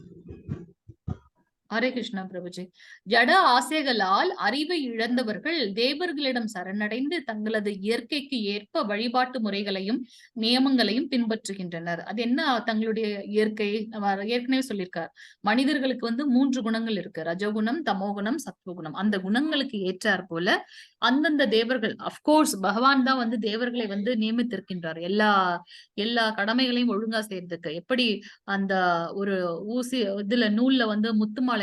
ஹரே கிருஷ்ணா பிரபுஜி. ஜட ஆசைகளால் அறிவை இழந்தவர்கள் தேவர்களிடம் சரணடைந்து தங்களது இயற்கைக்கு ஏற்ப வழிபாட்டு முறைகளையும் நியமங்களையும் பின்பற்றுகின்றனர். அது என்ன தங்களுடைய இயற்கை, ஏற்கனவே சொல்லியிருக்கார், மனிதர்களுக்கு வந்து 3 குணங்கள் இருக்கு, ரஜகுணம், தமோகுணம், சத்வகுணம். அந்த குணங்களுக்கு ஏற்றார் போல அந்தந்த தேவர்கள், அப்கோர்ஸ் பகவான் தான் வந்து தேவர்களை வந்து நியமித்திருக்கின்றார் எல்லா கடமைகளையும் ஒழுங்கா செய்யறதுக்கு. எப்படி அந்த ஒரு ஊசி இதுல நூல்ல வந்து முத்து மாலைகள்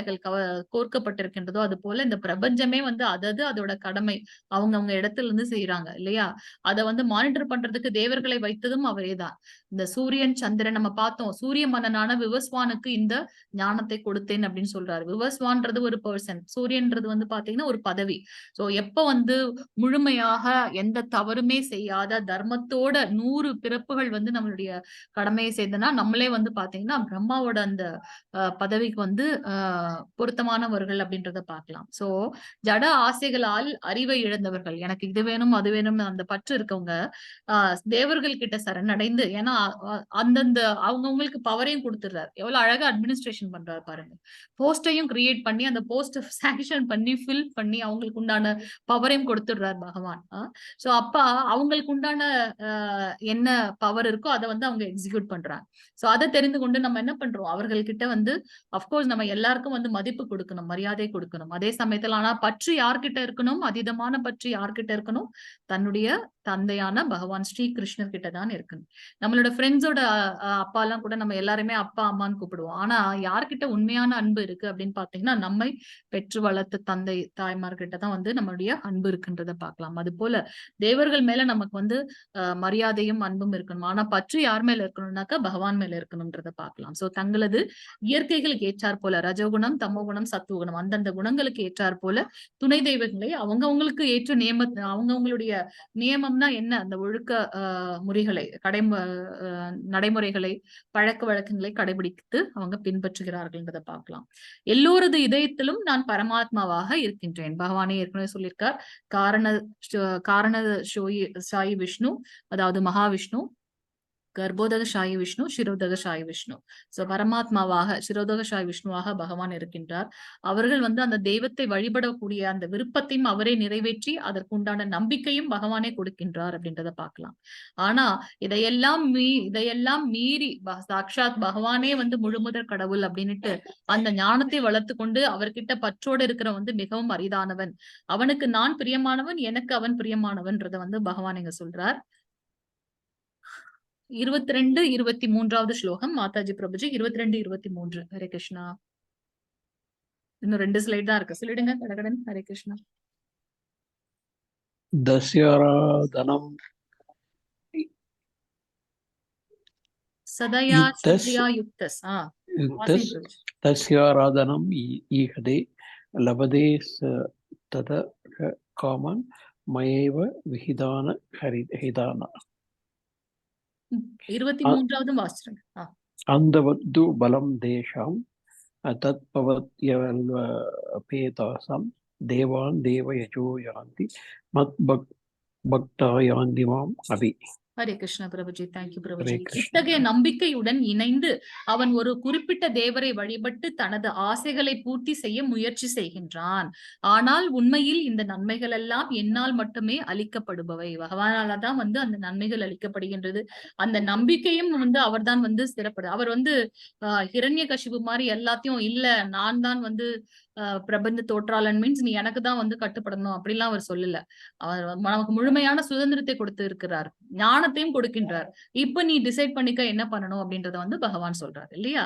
கோர்க்கப்பட்டிருக்கின்றதோ அது போல இந்த பிரபஞ்சமே வந்து அதோட கடமை அவங்க இடத்துல இருந்து செய்யறாங்க இல்லையா. அதை வந்து மானிட்டர் பண்றதுக்கு தேவர்களை வைத்ததும் அவரேதான். இந்த சூரியன் சந்திரன் நம்ம பார்த்தோம், சூரிய மன்னனான விவஸ்வானுக்கு இந்த ஞானத்தை கொடுத்தேன் அப்படின்னு சொல்றாரு. விவஸ்வான்றது ஒரு பர்சன், சூரியன்றது வந்து பாத்தீங்கன்னா ஒரு பதவி. சோ எப்ப வந்து முழுமையாக எந்த தவறுமே செய்யாத தர்மத்தோட 100 பிறப்புகள் வந்து நம்மளுடைய கடமையை செய்தனா நம்மளே வந்து பாத்தீங்கன்னா பிரம்மாவோட அந்த பதவிக்கு வந்து பொருத்தமானவர்கள் அப்படின்றத பார்க்கலாம். சோ ஜட ஆசைகளால் அறிவை இழந்தவர்கள், எனக்கு இது வேணும் அது வேணும் அந்த பற்று இருக்கவங்க தேவர்கள் கிட்ட சரணடைந்து, ஏன்னா அந்தந்த அவங்கவுங்களுக்கு பவரையும் கொடுத்துடுறாரு. எவ்வளவு அழகா அட்மினிஸ்ட்ரேஷன் பண்றாரு பாருங்க. போஸ்டையும் கிரியேட் பண்ணி அந்த போஸ்ட் சாங்ஷன் பண்ணி ஃபில் பண்ணி அவங்களுக்கு உண்டான பவரையும் கொடுத்துடுறாரு பகவான். சோ அப்ப அவங்களுக்கு உண்டான என்ன பவர் இருக்கோ அதை வந்து அவங்க எக்ஸிக்யூட் பண்றாங்க. சோ அதை தெரிந்து கொண்டு நம்ம என்ன பண்றோம், அவர்கள்கிட்ட வந்து அப்கோர்ஸ் நம்ம எல்லாருக்கும் வந்து மதிப்பு கொடுக்கணும், மரியாதை கொடுக்கணும். அதே சமயத்துல ஆனா பற்று யார்கிட்ட இருக்கணும், அதீதமான பற்று யார்கிட்ட இருக்கணும், தன்னுடைய தந்தையான பகவான் ஸ்ரீ கிருஷ்ணர் கிட்ட தான் இருக்கணும். நம்மளோட ஃப்ரெண்ட்ஸோட அப்பா எல்லாம் கூட நம்ம எல்லாருமே அப்பா அம்மான்னு கூப்பிடுவோம். ஆனா யார்கிட்ட உண்மையான அன்பு இருக்கு அப்படின்னு பாத்தீங்கன்னா நம்மை பெற்று வளர்த்த தந்தை தாய்மார்கிட்ட தான் வந்து நம்மளுடைய அன்பு இருக்குன்றத பார்க்கலாம். அது போல தேவர்கள் மேல நமக்கு வந்து மரியாதையும் அன்பும் இருக்கணும். ஆனா பற்று யார் மேல இருக்கணும்னாக்கா பகவான் மேல இருக்கணும்ன்றத பார்க்கலாம். சோ தங்களது இயற்கைகளுக்கு ஏற்றாற் போல ரஜகுணம், தமோகுணம், சத்துவகுணம் அந்தந்த குணங்களுக்கு ஏற்றாற் போல துணை தெய்வங்களை அவங்கவுங்களுக்கு ஏற்ற அவங்கவுங்களுடைய நியமம்னா என்ன, அந்த ஒழுக்க முறைகளை நடைமுறைகளை பழக்க வழக்கங்களை கடைபிடித்து அவங்க பின்பற்றுகிறார்கள்ன்றதை பார்க்கலாம். எல்லோரது இதயத்திலும் நான் பரமாத்மாவாக இருக்கின்றேன். பகவானே ஏற்கனவே சொல்லியிருக்கார், காரண சாயி விஷ்ணு, அதாவது மகாவிஷ்ணு கர்ப்போதகசாயி விஷ்ணு, சிரோதகசாயி விஷ்ணு. சோ பரமாத்மாவாக சிரோதகசாயி விஷ்ணுவாக பகவான் இருக்கின்றார். அவர்கள் வந்து அந்த தெய்வத்தை வழிபடக்கூடிய அந்த விருப்பத்தையும் அவரே நிறைவேற்றி அதற்குண்டான நம்பிக்கையும் பகவானே கொடுக்கின்றார் அப்படின்றத பார்க்கலாம். ஆனா இதையெல்லாம் மீறி சாக்ஷாத் பகவானே வந்து முழுமுதற் கடவுள் அப்படின்னுட்டு அந்த ஞானத்தை வளர்த்து கொண்டு அவர்கிட்ட பற்றோடு இருக்கிற வந்து மிகவும் அரிதானவன். அவனுக்கு நான் பிரியமானவன், எனக்கு அவன் பிரியமானவன்றத வந்து பகவான் இங்க சொல்றார். 22, 23வது ஸ்லோகம் மாதாஜி பிரபுஜி. 22, 23. ஹரே கிருஷ்ணா. இன்னும் 2 ஸ்லைட் தான் இருக்கு, சொல்லிடுங்க கடகடன். ஹரே கிருஷ்ணா. தஸ்யாராதனம் சதயா சத்யா யுக்தஸ். யுக்தஸ் தஸ்யாராதனம் ஈஹதே லபதே தத காமன் மயேவ விஹிதான ஹரிதான. 23வது வாசிச்சுங்க. அந்தவது பலம் தேஷாம் தத்பவத்யல்பேதாசாம் தேவான் தேவயஜோ யாந்தி மத் பக்தா யாந்தி மாம் அபி. ஹரே கிருஷ்ண பிரபுஜி. தேங்க்யூ பிரபுஜி. இத்தகைய நம்பிக்கையுடன் இணைந்து அவன் ஒரு குறிப்பிட்ட தேவரை வழிபட்டு தனது ஆசைகளை பூர்த்தி செய்ய முயற்சி செய்கின்றான். ஆனால் உண்மையில் இந்த நன்மைகள் எல்லாம் என்னால் மட்டுமே அளிக்கப்படுபவை. பகவானால தான் வந்து அந்த நன்மைகள் அளிக்கப்படுகின்றது. அந்த நம்பிக்கையும் வந்து அவர்தான் வந்து சிறப்படு. அவர் வந்து ஹிரண்யகசிபு மாதிரி எல்லாத்தையும் இல்ல நான் தான் வந்து பிரபஞ்ச தோற்றாளன் மீன்ஸ் நீ எனக்கு தான் வந்து கட்டுப்படணும் அப்படிலாம் அவர் சொல்லல. அவர் நமக்கு முழுமையான சுதந்திரத்தை கொடுத்து இருக்கிறார், ஞானத்தையும் கொடுக்கின்றார். இப்ப நீ டிசைட் பண்ணிக்க என்ன பண்ணணும் அப்படின்றத வந்து பகவான் சொல்றாரு இல்லையா.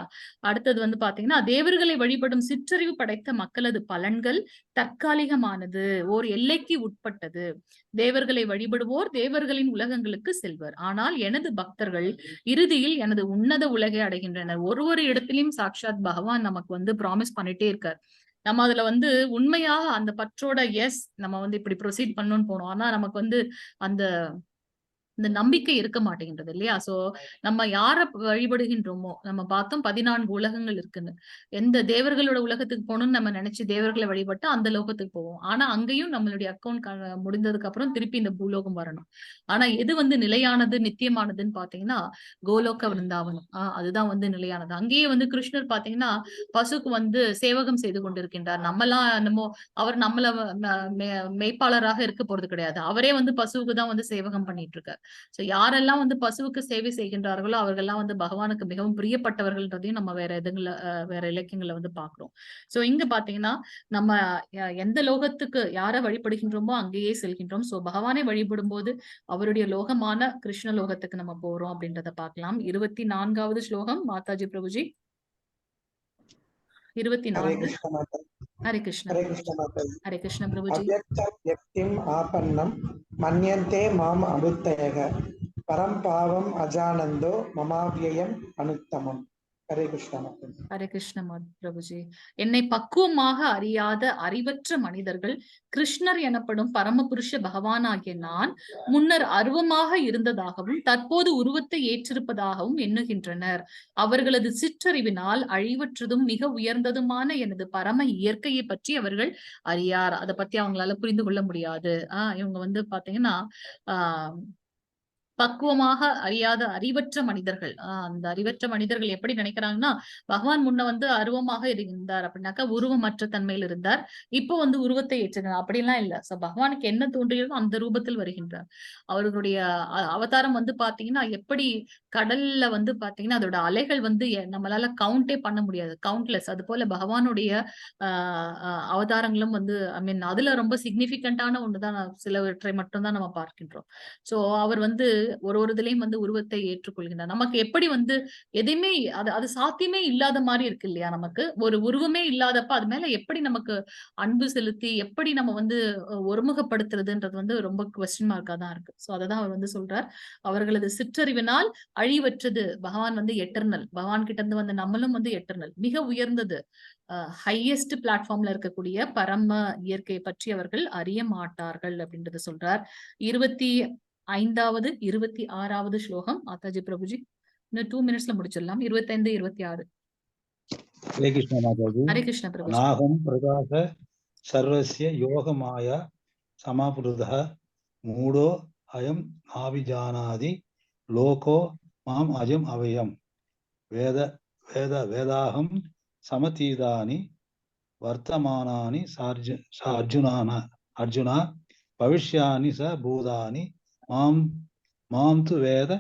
அடுத்தது வந்து பாத்தீங்கன்னா, தேவர்களை வழிபடும் சிற்றறிவு படைத்த மக்களது பலன்கள் தற்காலிகமானது, ஓர் எல்லைக்கு உட்பட்டது. தேவர்களை வழிபடுவோர் தேவர்களின் உலகங்களுக்கு செல்வர். ஆனால் எனது பக்தர்கள் இறுதியில் எனது உன்னத உலகை அடைகின்றனர். ஒரு இடத்திலையும் சாக்ஷாத் பகவான் நமக்கு வந்து ப்ராமிஸ் பண்ணிட்டே இருக்கார். நம்ம அதுல வந்து உண்மையாக அந்த பற்றோட நம்ம வந்து இப்படி ப்ரொசீட் பண்ணணும்னு போனோம். ஆனா நமக்கு வந்து அந்த நம்பிக்கை இருக்க மாட்டேங்கின்றது இல்லையா. சோ நம்ம யார வழிபடுகின்றோமோ, நம்ம பார்த்தோம் 14 உலகங்கள் இருக்குன்னு. எந்த தேவர்களோட உலகத்துக்கு போகணும்னு நம்ம நினைச்சு தேவர்களை வழிபட்டு அந்த லோகத்துக்கு போவோம். ஆனா அங்கேயும் நம்மளுடைய அக்கௌண்ட் முடிந்ததுக்கு அப்புறம் திருப்பி இந்த பூலோகம் வரணும். ஆனா எது வந்து நிலையானது நித்தியமானதுன்னு பாத்தீங்கன்னா கோலோக விருந்தாவனம். அதுதான் வந்து நிலையானது. அங்கேயே வந்து கிருஷ்ணர் பாத்தீங்கன்னா பசுக்கு வந்து சேவகம் செய்து கொண்டிருக்கின்றார். அவர் நம்மள மெய்ப்பாளராக இருக்க போறது கிடையாது. அவரே வந்து பசுவுக்கு தான் வந்து சேவகம் பண்ணிட்டு இருக்காரு. சோ யாரெல்லாம் வந்து பசுவுக்கு சேவை செய்கின்றார்களோ அவர்கள்லாம் வந்து பகவானுக்கு மிகவும் பிரியப்பட்டவர்கள்ன்றதையும் நம்ம வேற இலக்கியங்களை வந்து பாக்குறோம். சோ இங்க பாத்தீங்கன்னா நம்ம எந்த லோகத்துக்கு யார வழிபடுகின்றோமோ அங்கேயே செல்கின்றோம். சோ பகவானை வழிபடும் போது அவருடைய லோகமான கிருஷ்ண லோகத்துக்கு நம்ம போறோம் அப்படின்றத பார்க்கலாம். 24வது ஸ்லோகம் மாதாஜி பிரபுஜி. 24. ஹரே கிருஷ்ண. ஹரே கிருஷ்ண பிரபுஜி. அவ்யக்தம் யக்திம் ஆபன்னம் மன்யந்தே மாம் அபுத்தயக பரம் பாவம் அஜானந்தோ மமாவ்யயம் அனுத்தமம். ஹரே கிருஷ்ண. ஹரே கிருஷ்ண பிரபுஜி. என்னை பக்குவமாக அறியாத அறிவற்ற மனிதர்கள் கிருஷ்ணர் எனப்படும் பரமபுருஷ பகவானாகிய நான் முன்னர் அருவமாக இருந்ததாகவும் தற்போது உருவத்தை ஏற்றிருப்பதாகவும் எண்ணுகின்றனர். அவர்களது சிற்றறிவினால் அழிவற்றதும் மிக உயர்ந்ததுமான எனது பரம இயற்கையை பற்றி அவர்கள் அறியார். அதை பத்தி அவங்களால புரிந்து கொள்ள முடியாது. இவங்க வந்து பாத்தீங்கன்னா பக்குவமாக அறியாத அறிவற்ற மனிதர்கள். அந்த அறிவற்ற மனிதர்கள் எப்படி நினைக்கிறாங்கன்னா பகவான் முன்ன வந்து அருவமாக இருந்தார் அப்படின்னாக்கா உருவமற்ற தன்மையில் இருந்தார், இப்போ வந்து உருவத்தை ஏற்றுகிறார். அப்படிலாம் இல்ல. சோ பகவானுக்கு என்ன தோன்றியதோ அந்த ரூபத்தில் வருகின்றார். அவர்களுடைய அவதாரம் வந்து பாத்தீங்கன்னா எப்படி கடல்ல வந்து பாத்தீங்கன்னா அதோட அலைகள் வந்து நம்மளால கவுண்டே பண்ண முடியாது, கவுண்ட்லெஸ். அது போல பகவானுடைய அவதாரங்களும் வந்து அதுல ரொம்ப சிக்னிபிகண்டான ஒண்ணுதான், சிலவற்றை மட்டும்தான் நம்ம பார்க்கின்றோம். சோ அவர் வந்து ஒரு இதுலயும் வந்து உருவத்தை ஏற்றுக்கொள்கின்றார். நமக்கு எப்படி வந்து எதையுமே அது சாத்தியமே இல்லாத மாதிரி இருக்கு இல்லையா. நமக்கு ஒரு உருவமே இல்லாதப்ப அது மேல எப்படி நமக்கு அன்பு செலுத்தி எப்படி நம்ம வந்து ஒருமுகப்படுத்துறதுன்றது வந்து ரொம்ப குவெஸ்டின் மார்க்கா தான் இருக்கு. சோ அததான் அவர் வந்து சொல்றார். அவர்களது சிற்றறிவினால் அழிவற்றது. பகவான் வந்து எட்டர்னல். பகவான் கிட்ட இருந்து வந்து நம்மளும் வந்து எட்டர்னல், மிக உயர்ந்தது, ஹையஸ்ட் பிளாட்ஃபார்ம்ல இருக்கக்கூடிய பரம இயற்கையை பற்றி அவர்கள் அறிய மாட்டார்கள் அப்படின்றத சொல்றார். 25வது 26வது ஸ்லோகம் மாதாஜி பிரபுஜி. இன்னும் 2 மினிட்ஸ்ல முடிச்சிடலாம். 25, 26. ஹரே கிருஷ்ண மாதாஜி. ஹரே கிருஷ்ண பிரபுஜி. நாகம் பிரகாச சர்வஸ்ய யோக மாயா சமாபுருதः மூடோ அயம் நாவிஜானாதி லோகோ மாம் அஜம் அவ்யயம் வேத வேத வேதாகம் சமதீதானி வர்த்தமானானி அர்ஜுனா பவிஷ்யானி ச பூதானி மாம் மாம் து வேத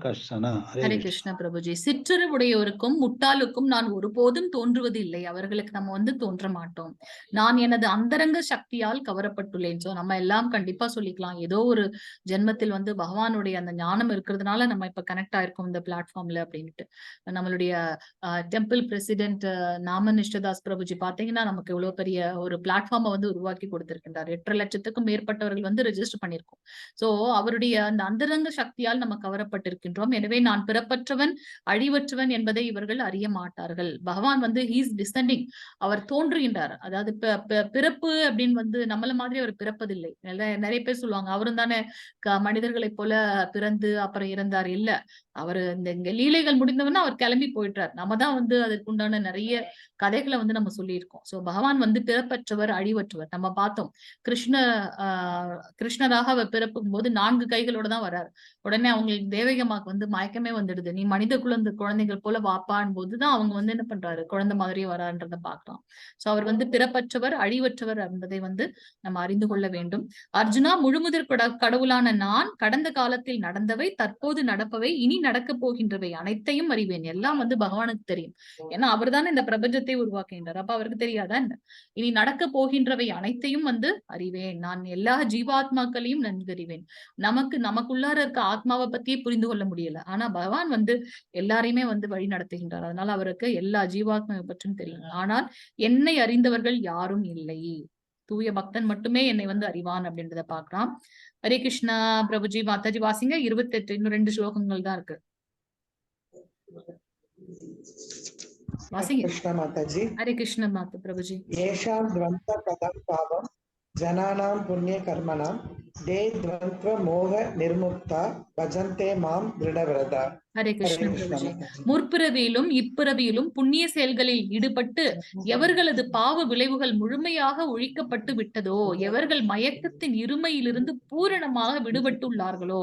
கஷ்டன. ஹரே கிருஷ்ண பிரபுஜி. சிற்றறிவுடையோருக்கும் முட்டாளுக்கும் நான் ஒருபோதும் தோன்றுவது இல்லை. அவர்களுக்கு நம்ம வந்து தோன்ற மாட்டோம். நான் எனது அந்தரங்க சக்தியால் கவரப்பட்டுள்ளேன். சோ நம்ம எல்லாம் கண்டிப்பா சொல்லிக்கலாம், ஏதோ ஒரு ஜென்மத்தில் வந்து பகவானுடைய அந்த ஞானம் இருக்கிறதுனால நம்ம இப்ப கனெக்ட் ஆயிருக்கோம் இந்த பிளாட்ஃபார்ம்ல அப்படின்ட்டு. நம்மளுடைய டெம்பிள் பிரசிடென்ட் நாமநிஷ்டதாஸ் பிரபுஜி பாத்தீங்கன்னா நமக்கு எவ்வளவு பெரிய ஒரு பிளாட்ஃபார்மை வந்து உருவாக்கி கொடுத்திருக்கின்றார். 8.5 லட்சத்துக்கும் மேற்பட்டவர்கள் வந்து ரெஜிஸ்டர் பண்ணியிருக்கோம். சோ அவருடைய அந்த அந்தரங்க சக்தியால் நம்ம கவரப்பட்டிருக்கின்றோம். எனவே நான் பிறப்பற்றவன் அழிவற்றவன் என்பதை இவர்கள் அறிய மாட்டார்கள். பகவான் வந்து ஹீஸ் டிசெண்டிங், அவர் தோன்றுகின்றார். அதாவது பிறப்பு அப்படின்னு வந்து நம்மள மாதிரி அவர் பிறப்பதில்லை. நிறைய பேர் சொல்லுவாங்க அவரும் தானே மனிதர்களைப் போல பிறந்து அப்புறம் இறந்தார். இல்ல, அவர் இந்த லீலைகள் முடிந்தவன்னா அவர் கிளம்பி போயிட்டார். நம்ம தான் வந்து அதற்குண்டான நிறைய கதைகளை வந்து நம்ம சொல்லியிருக்கோம். சோ பகவான் வந்து பிறப்பற்றவர் அழிவற்றவர். நம்ம பார்த்தோம் கிருஷ்ணராக அவர் பிறப்பும் போது 4 கைகளோட தான் வர்றாரு. உடனே அவங்களுக்கு தேவகமாக்கு வந்து மயக்கமே வந்துடுது. நீ மனித குழந்தைகள் போல வாப்பான் போதுதான் அவங்க வந்து என்ன பண்றாரு, குழந்தை மாதிரியே வரான்றத பாக்கலாம். சோ அவர் வந்து பிறப்பற்றவர் அழிவற்றவர் என்பதை வந்து நம்ம அறிந்து கொள்ள வேண்டும். அர்ஜுனா, முழுமுதற் கடவுளான நான் கடந்த காலத்தில் நடந்தவை, தற்போது நடப்பவை, இனி நடக்க போகின்றவை அனைத்தையும் அறிவேன். எல்லாம் வந்து பகவானுக்கு தெரியும். ஏன்னா அவர் தானே இந்த பிரபஞ்சத்தை உருவாக்குகின்றார். அப்ப அவருக்கு தெரியாதா என்ன? இனி நடக்க போகின்றவை அனைத்தையும் வந்து அறிவேன். நான் எல்லா ஜீவாத்மாக்களையும் நன்கறிவேன். நமக்குள்ளார இருக்க ஆத்மாவை பத்தியே புரிந்து கொள்ள முடியல. ஆனா பகவான் வந்து எல்லாரையுமே வந்து வழி நடத்துகின்றார். அதனால அவருக்கு எல்லா ஜீவாத்மாவை பற்றியும் தெரியும். ஆனால் என்னை அறிந்தவர்கள் யாரும் இல்லை. தூய பக்தன் மட்டுமே என்னை வந்து அறிவான் அப்படின்றத பாக்கலாம். ஹரே கிருஷ்ணா பிரபுஜி. மாதாஜி வாசிங்க 28. இன்னும் 2 ஸ்லோகங்கள் தான் இருக்கு. வாசிங்க. கிருஷ்ண மாதாஜி. ஹரே கிருஷ்ண மாதா பிரபுஜி. ஏஷாம் துவந்த பதம் பாவம் ஜனானாம் புண்ணிய கர்மனாம் தே துவந்த்வ மோக நிர்முக்தா பஜந்தே மாம் திருடவிரதா. ஹரே கிருஷ்ண பிரபுஜி. முற்பிறவியிலும் இப்பிறவியிலும் புண்ணிய செயல்களில் ஈடுபட்டு எவர்களது பாவ விளைவுகள் முழுமையாக ஒழிக்கப்பட்டு விட்டதோ, எவர்கள் மயக்கத்தின் இருமையிலிருந்து பூரணமாக விடுபட்டுள்ளார்களோ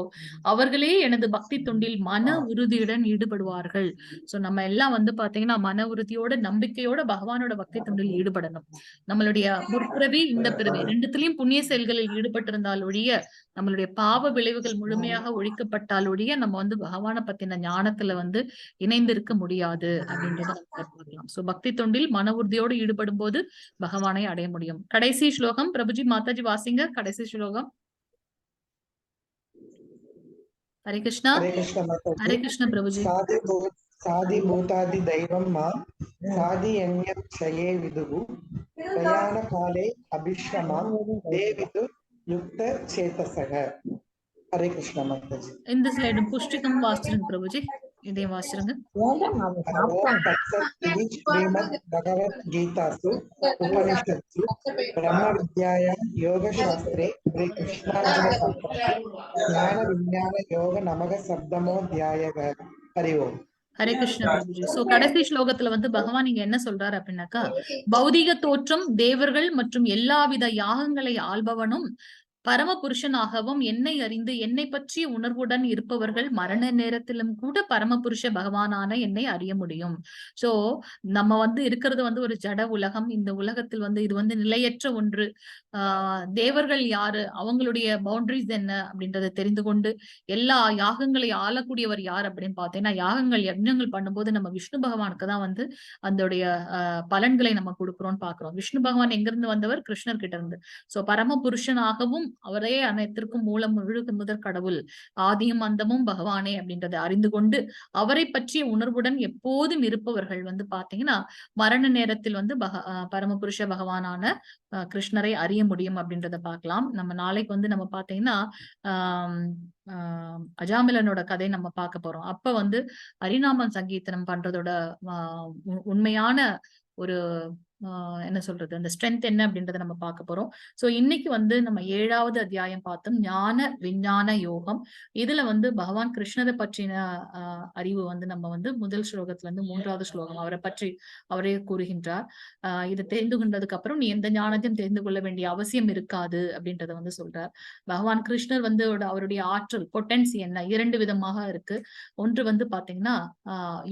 அவர்களே எனது பக்தி தொண்டில் மன உறுதியுடன் ஈடுபடுவார்கள். சோ நம்ம எல்லாம் வந்து பாத்தீங்கன்னா மன உறுதியோட நம்பிக்கையோட பகவானோட பக்தி தொண்டில் ஈடுபடணும். நம்மளுடைய முற்பிறவி இந்த பிறவி ரெண்டுத்திலையும் புண்ணிய செயல்களில் ஈடுபட்டிருந்தால் ஒழிய, நம்மளுடைய பாவ விளைவுகள் முழுமையாக ஒழிக்கப்பட்டால் ஒழிய நம்ம வந்து பகவானை பத்தின ஞானத்துல வந்து இணைந்திருக்க முடியாது அப்படின்றத நம்ம பார்க்கலாம். சோ பக்தி தொண்டில் மன உறுதியோடு ஈடுபடும் போது பகவானை அடைய முடியும். கடைசி ஸ்லோகம் பிரபுஜி. மாதாஜி வாசிங்க கடைசி ஸ்லோகம். ஹரே கிருஷ்ணா. ஹரே கிருஷ்ண பிரபுஜி. சாதி பூதாதி தெய்வம் மாம் சாதி யன்யம் க்ஷயே விதுகு பிரயாண காலே அபிஷ்ரமாம் தேவிது யுக்த சேதசக. ஹரே கிருஷ்ண மாதாஜி. இந்த ஸ்லைடு புஷ்டிகம் வாசிருங்க பிரபுஜி. இதையும் வாசிருங்க. பகவத் கீதாசு உபனிஷத்சு பிரம்ம வித்யாயாம் யோக சாஸ்திரே ஸ்ரீ கிருஷ்ணார்ஜுன ஞான விஞ்ஞான யோக நமக சப்தமோத்யாயக. ஹரி ஓம். ஹரே கிருஷ்ண பிரபுஜி. சோ கடைசி ஸ்லோகத்துல வந்து பகவான் இங்க என்ன சொல்றாரு அப்படின்னாக்கா, பௌதிக தோற்றம் தேவர்கள் மற்றும் எல்லாவித யாகங்களை ஆள்பவனும் பரம புருஷனாகவும் என்னை அறிந்து என்னை பற்றிய உணர்வுடன் இருப்பவர்கள் மரண நேரத்திலும் கூட பரமபுருஷ பகவானான என்னை அறிய முடியும். சோ நம்ம வந்து இருக்கிறது வந்து ஒரு ஜட உலகம். இந்த உலகத்தில் வந்து இது வந்து நிலையற்ற ஒன்று. தேவர்கள் யாரு, அவங்களுடைய பவுண்டரிஸ் என்ன அப்படின்றத தெரிந்து கொண்டு எல்லா யாகங்களை ஆளக்கூடியவர் யார் அப்படின்னு பார்த்தீங்கன்னா, யாகங்கள் யஜ்ஞங்கள் பண்ணும்போது நம்ம விஷ்ணு பகவானுக்கு தான் வந்து அதோடைய பலன்களை நம்ம கொடுக்கிறோம்னு பாக்குறோம். விஷ்ணு பகவான் எங்கிருந்து வந்தவர்? கிருஷ்ணர் கிட்ட இருந்து. சோ பரம புருஷனாகவும் அவரே அனைத்திற்கும் மூலம் முதற் கடவுள், ஆதியும் அந்தமும் பகவானே அப்படின்றத அறிந்து கொண்டு அவரை பற்றிய உணர்வுடன் எப்போதும் இருப்பவர்கள் வந்து பாத்தீங்கன்னா மரண நேரத்தில் வந்து பரமபுருஷ பகவானான கிருஷ்ணரை அறிய முடியும் அப்படின்றத பார்க்கலாம். நம்ம நாளைக்கு வந்து நம்ம பாத்தீங்கன்னா அஜாமிலனோட கதை நம்ம பார்க்க போறோம். அப்ப வந்து ஹரிநாமம் சங்கீர்த்தனம் பண்றதோட உண்மையான ஒரு என்ன சொல்றது, அந்த ஸ்ட்ரென்த் என்ன அப்படின்றத நம்ம பார்க்க போறோம். சோ இன்னைக்கு வந்து நம்ம 7வது அத்தியாயம் பார்த்தோம், ஞான விஞ்ஞான யோகம். இதுல வந்து பகவான் கிருஷ்ணரை பற்றின அறிவு வந்து நம்ம வந்து முதல் ஸ்லோகத்துல இருந்து 3வது ஸ்லோகம் அவரை பற்றி அவரே கூறுகின்றார். இதை தெரிந்து கொண்டதுக்கு அப்புறம் நீ எந்த ஞானத்தையும் தெரிந்து கொள்ள வேண்டிய அவசியம் இருக்காது அப்படின்றத வந்து சொல்றார். பகவான் கிருஷ்ணர் வந்து அவருடைய ஆற்றல் பொட்டன்சி என்ன 2 விதமாக இருக்கு. ஒன்று வந்து பாத்தீங்கன்னா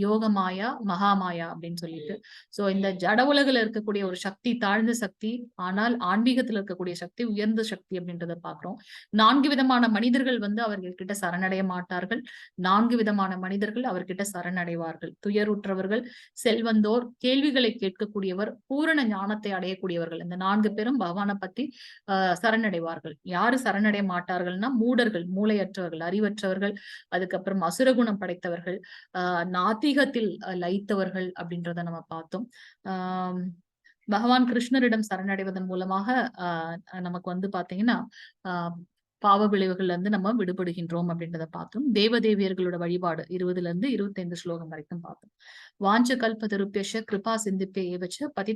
யோகமாயா மகாமாயா அப்படின்னு சொல்லிட்டு. சோ இந்த ஜட உலகில் இருக்கக்கூடிய ஒரு சக்தி தாழ்ந்த சக்தி, ஆனால் ஆன்மீகத்துல இருக்கக்கூடிய சக்தி உயர்ந்த சக்தி அப்படின்றத பாக்குறோம். 4 விதமான மனிதர்கள் வந்து அவர்கிட்ட சரணடைய மாட்டார்கள். 4 விதமான மனிதர்கள் அவர்கிட்ட சரணடைவார்கள். துயருற்றவர்கள், செல்வந்தோர், கேள்விகளை கேட்கக்கூடியவர், பூரண ஞானத்தை அடையக்கூடியவர்கள். இந்த 4 பேரும் பகவானை பத்தி சரணடைவார்கள். யாரு சரணடைய மாட்டார்கள்னா மூடர்கள், மூளையற்றவர்கள், அறிவற்றவர்கள், அதுக்கப்புறம் அசுரகுணம் படைத்தவர்கள், நாத்திகத்தில் லயித்தவர்கள் அப்படின்றத நம்ம பார்த்தோம். பகவான் கிருஷ்ணரிடம் சரணடைவதன் மூலமாக நமக்கு வந்து பாத்தீங்கன்னா பாவ விளைவுகள்ல இருந்து நம்ம விடுபடுகின்றோம் அப்படின்றத பார்த்தோம். தேவதேவியர்களோட வழிபாடு 20ல இருந்து 25 ஸ்லோகம் வரைக்கும் பார்த்தோம். வாஞ்ச கல்ப திருப்யஷ கிருபா சிந்திப்பே ஏவச்ச பதிதா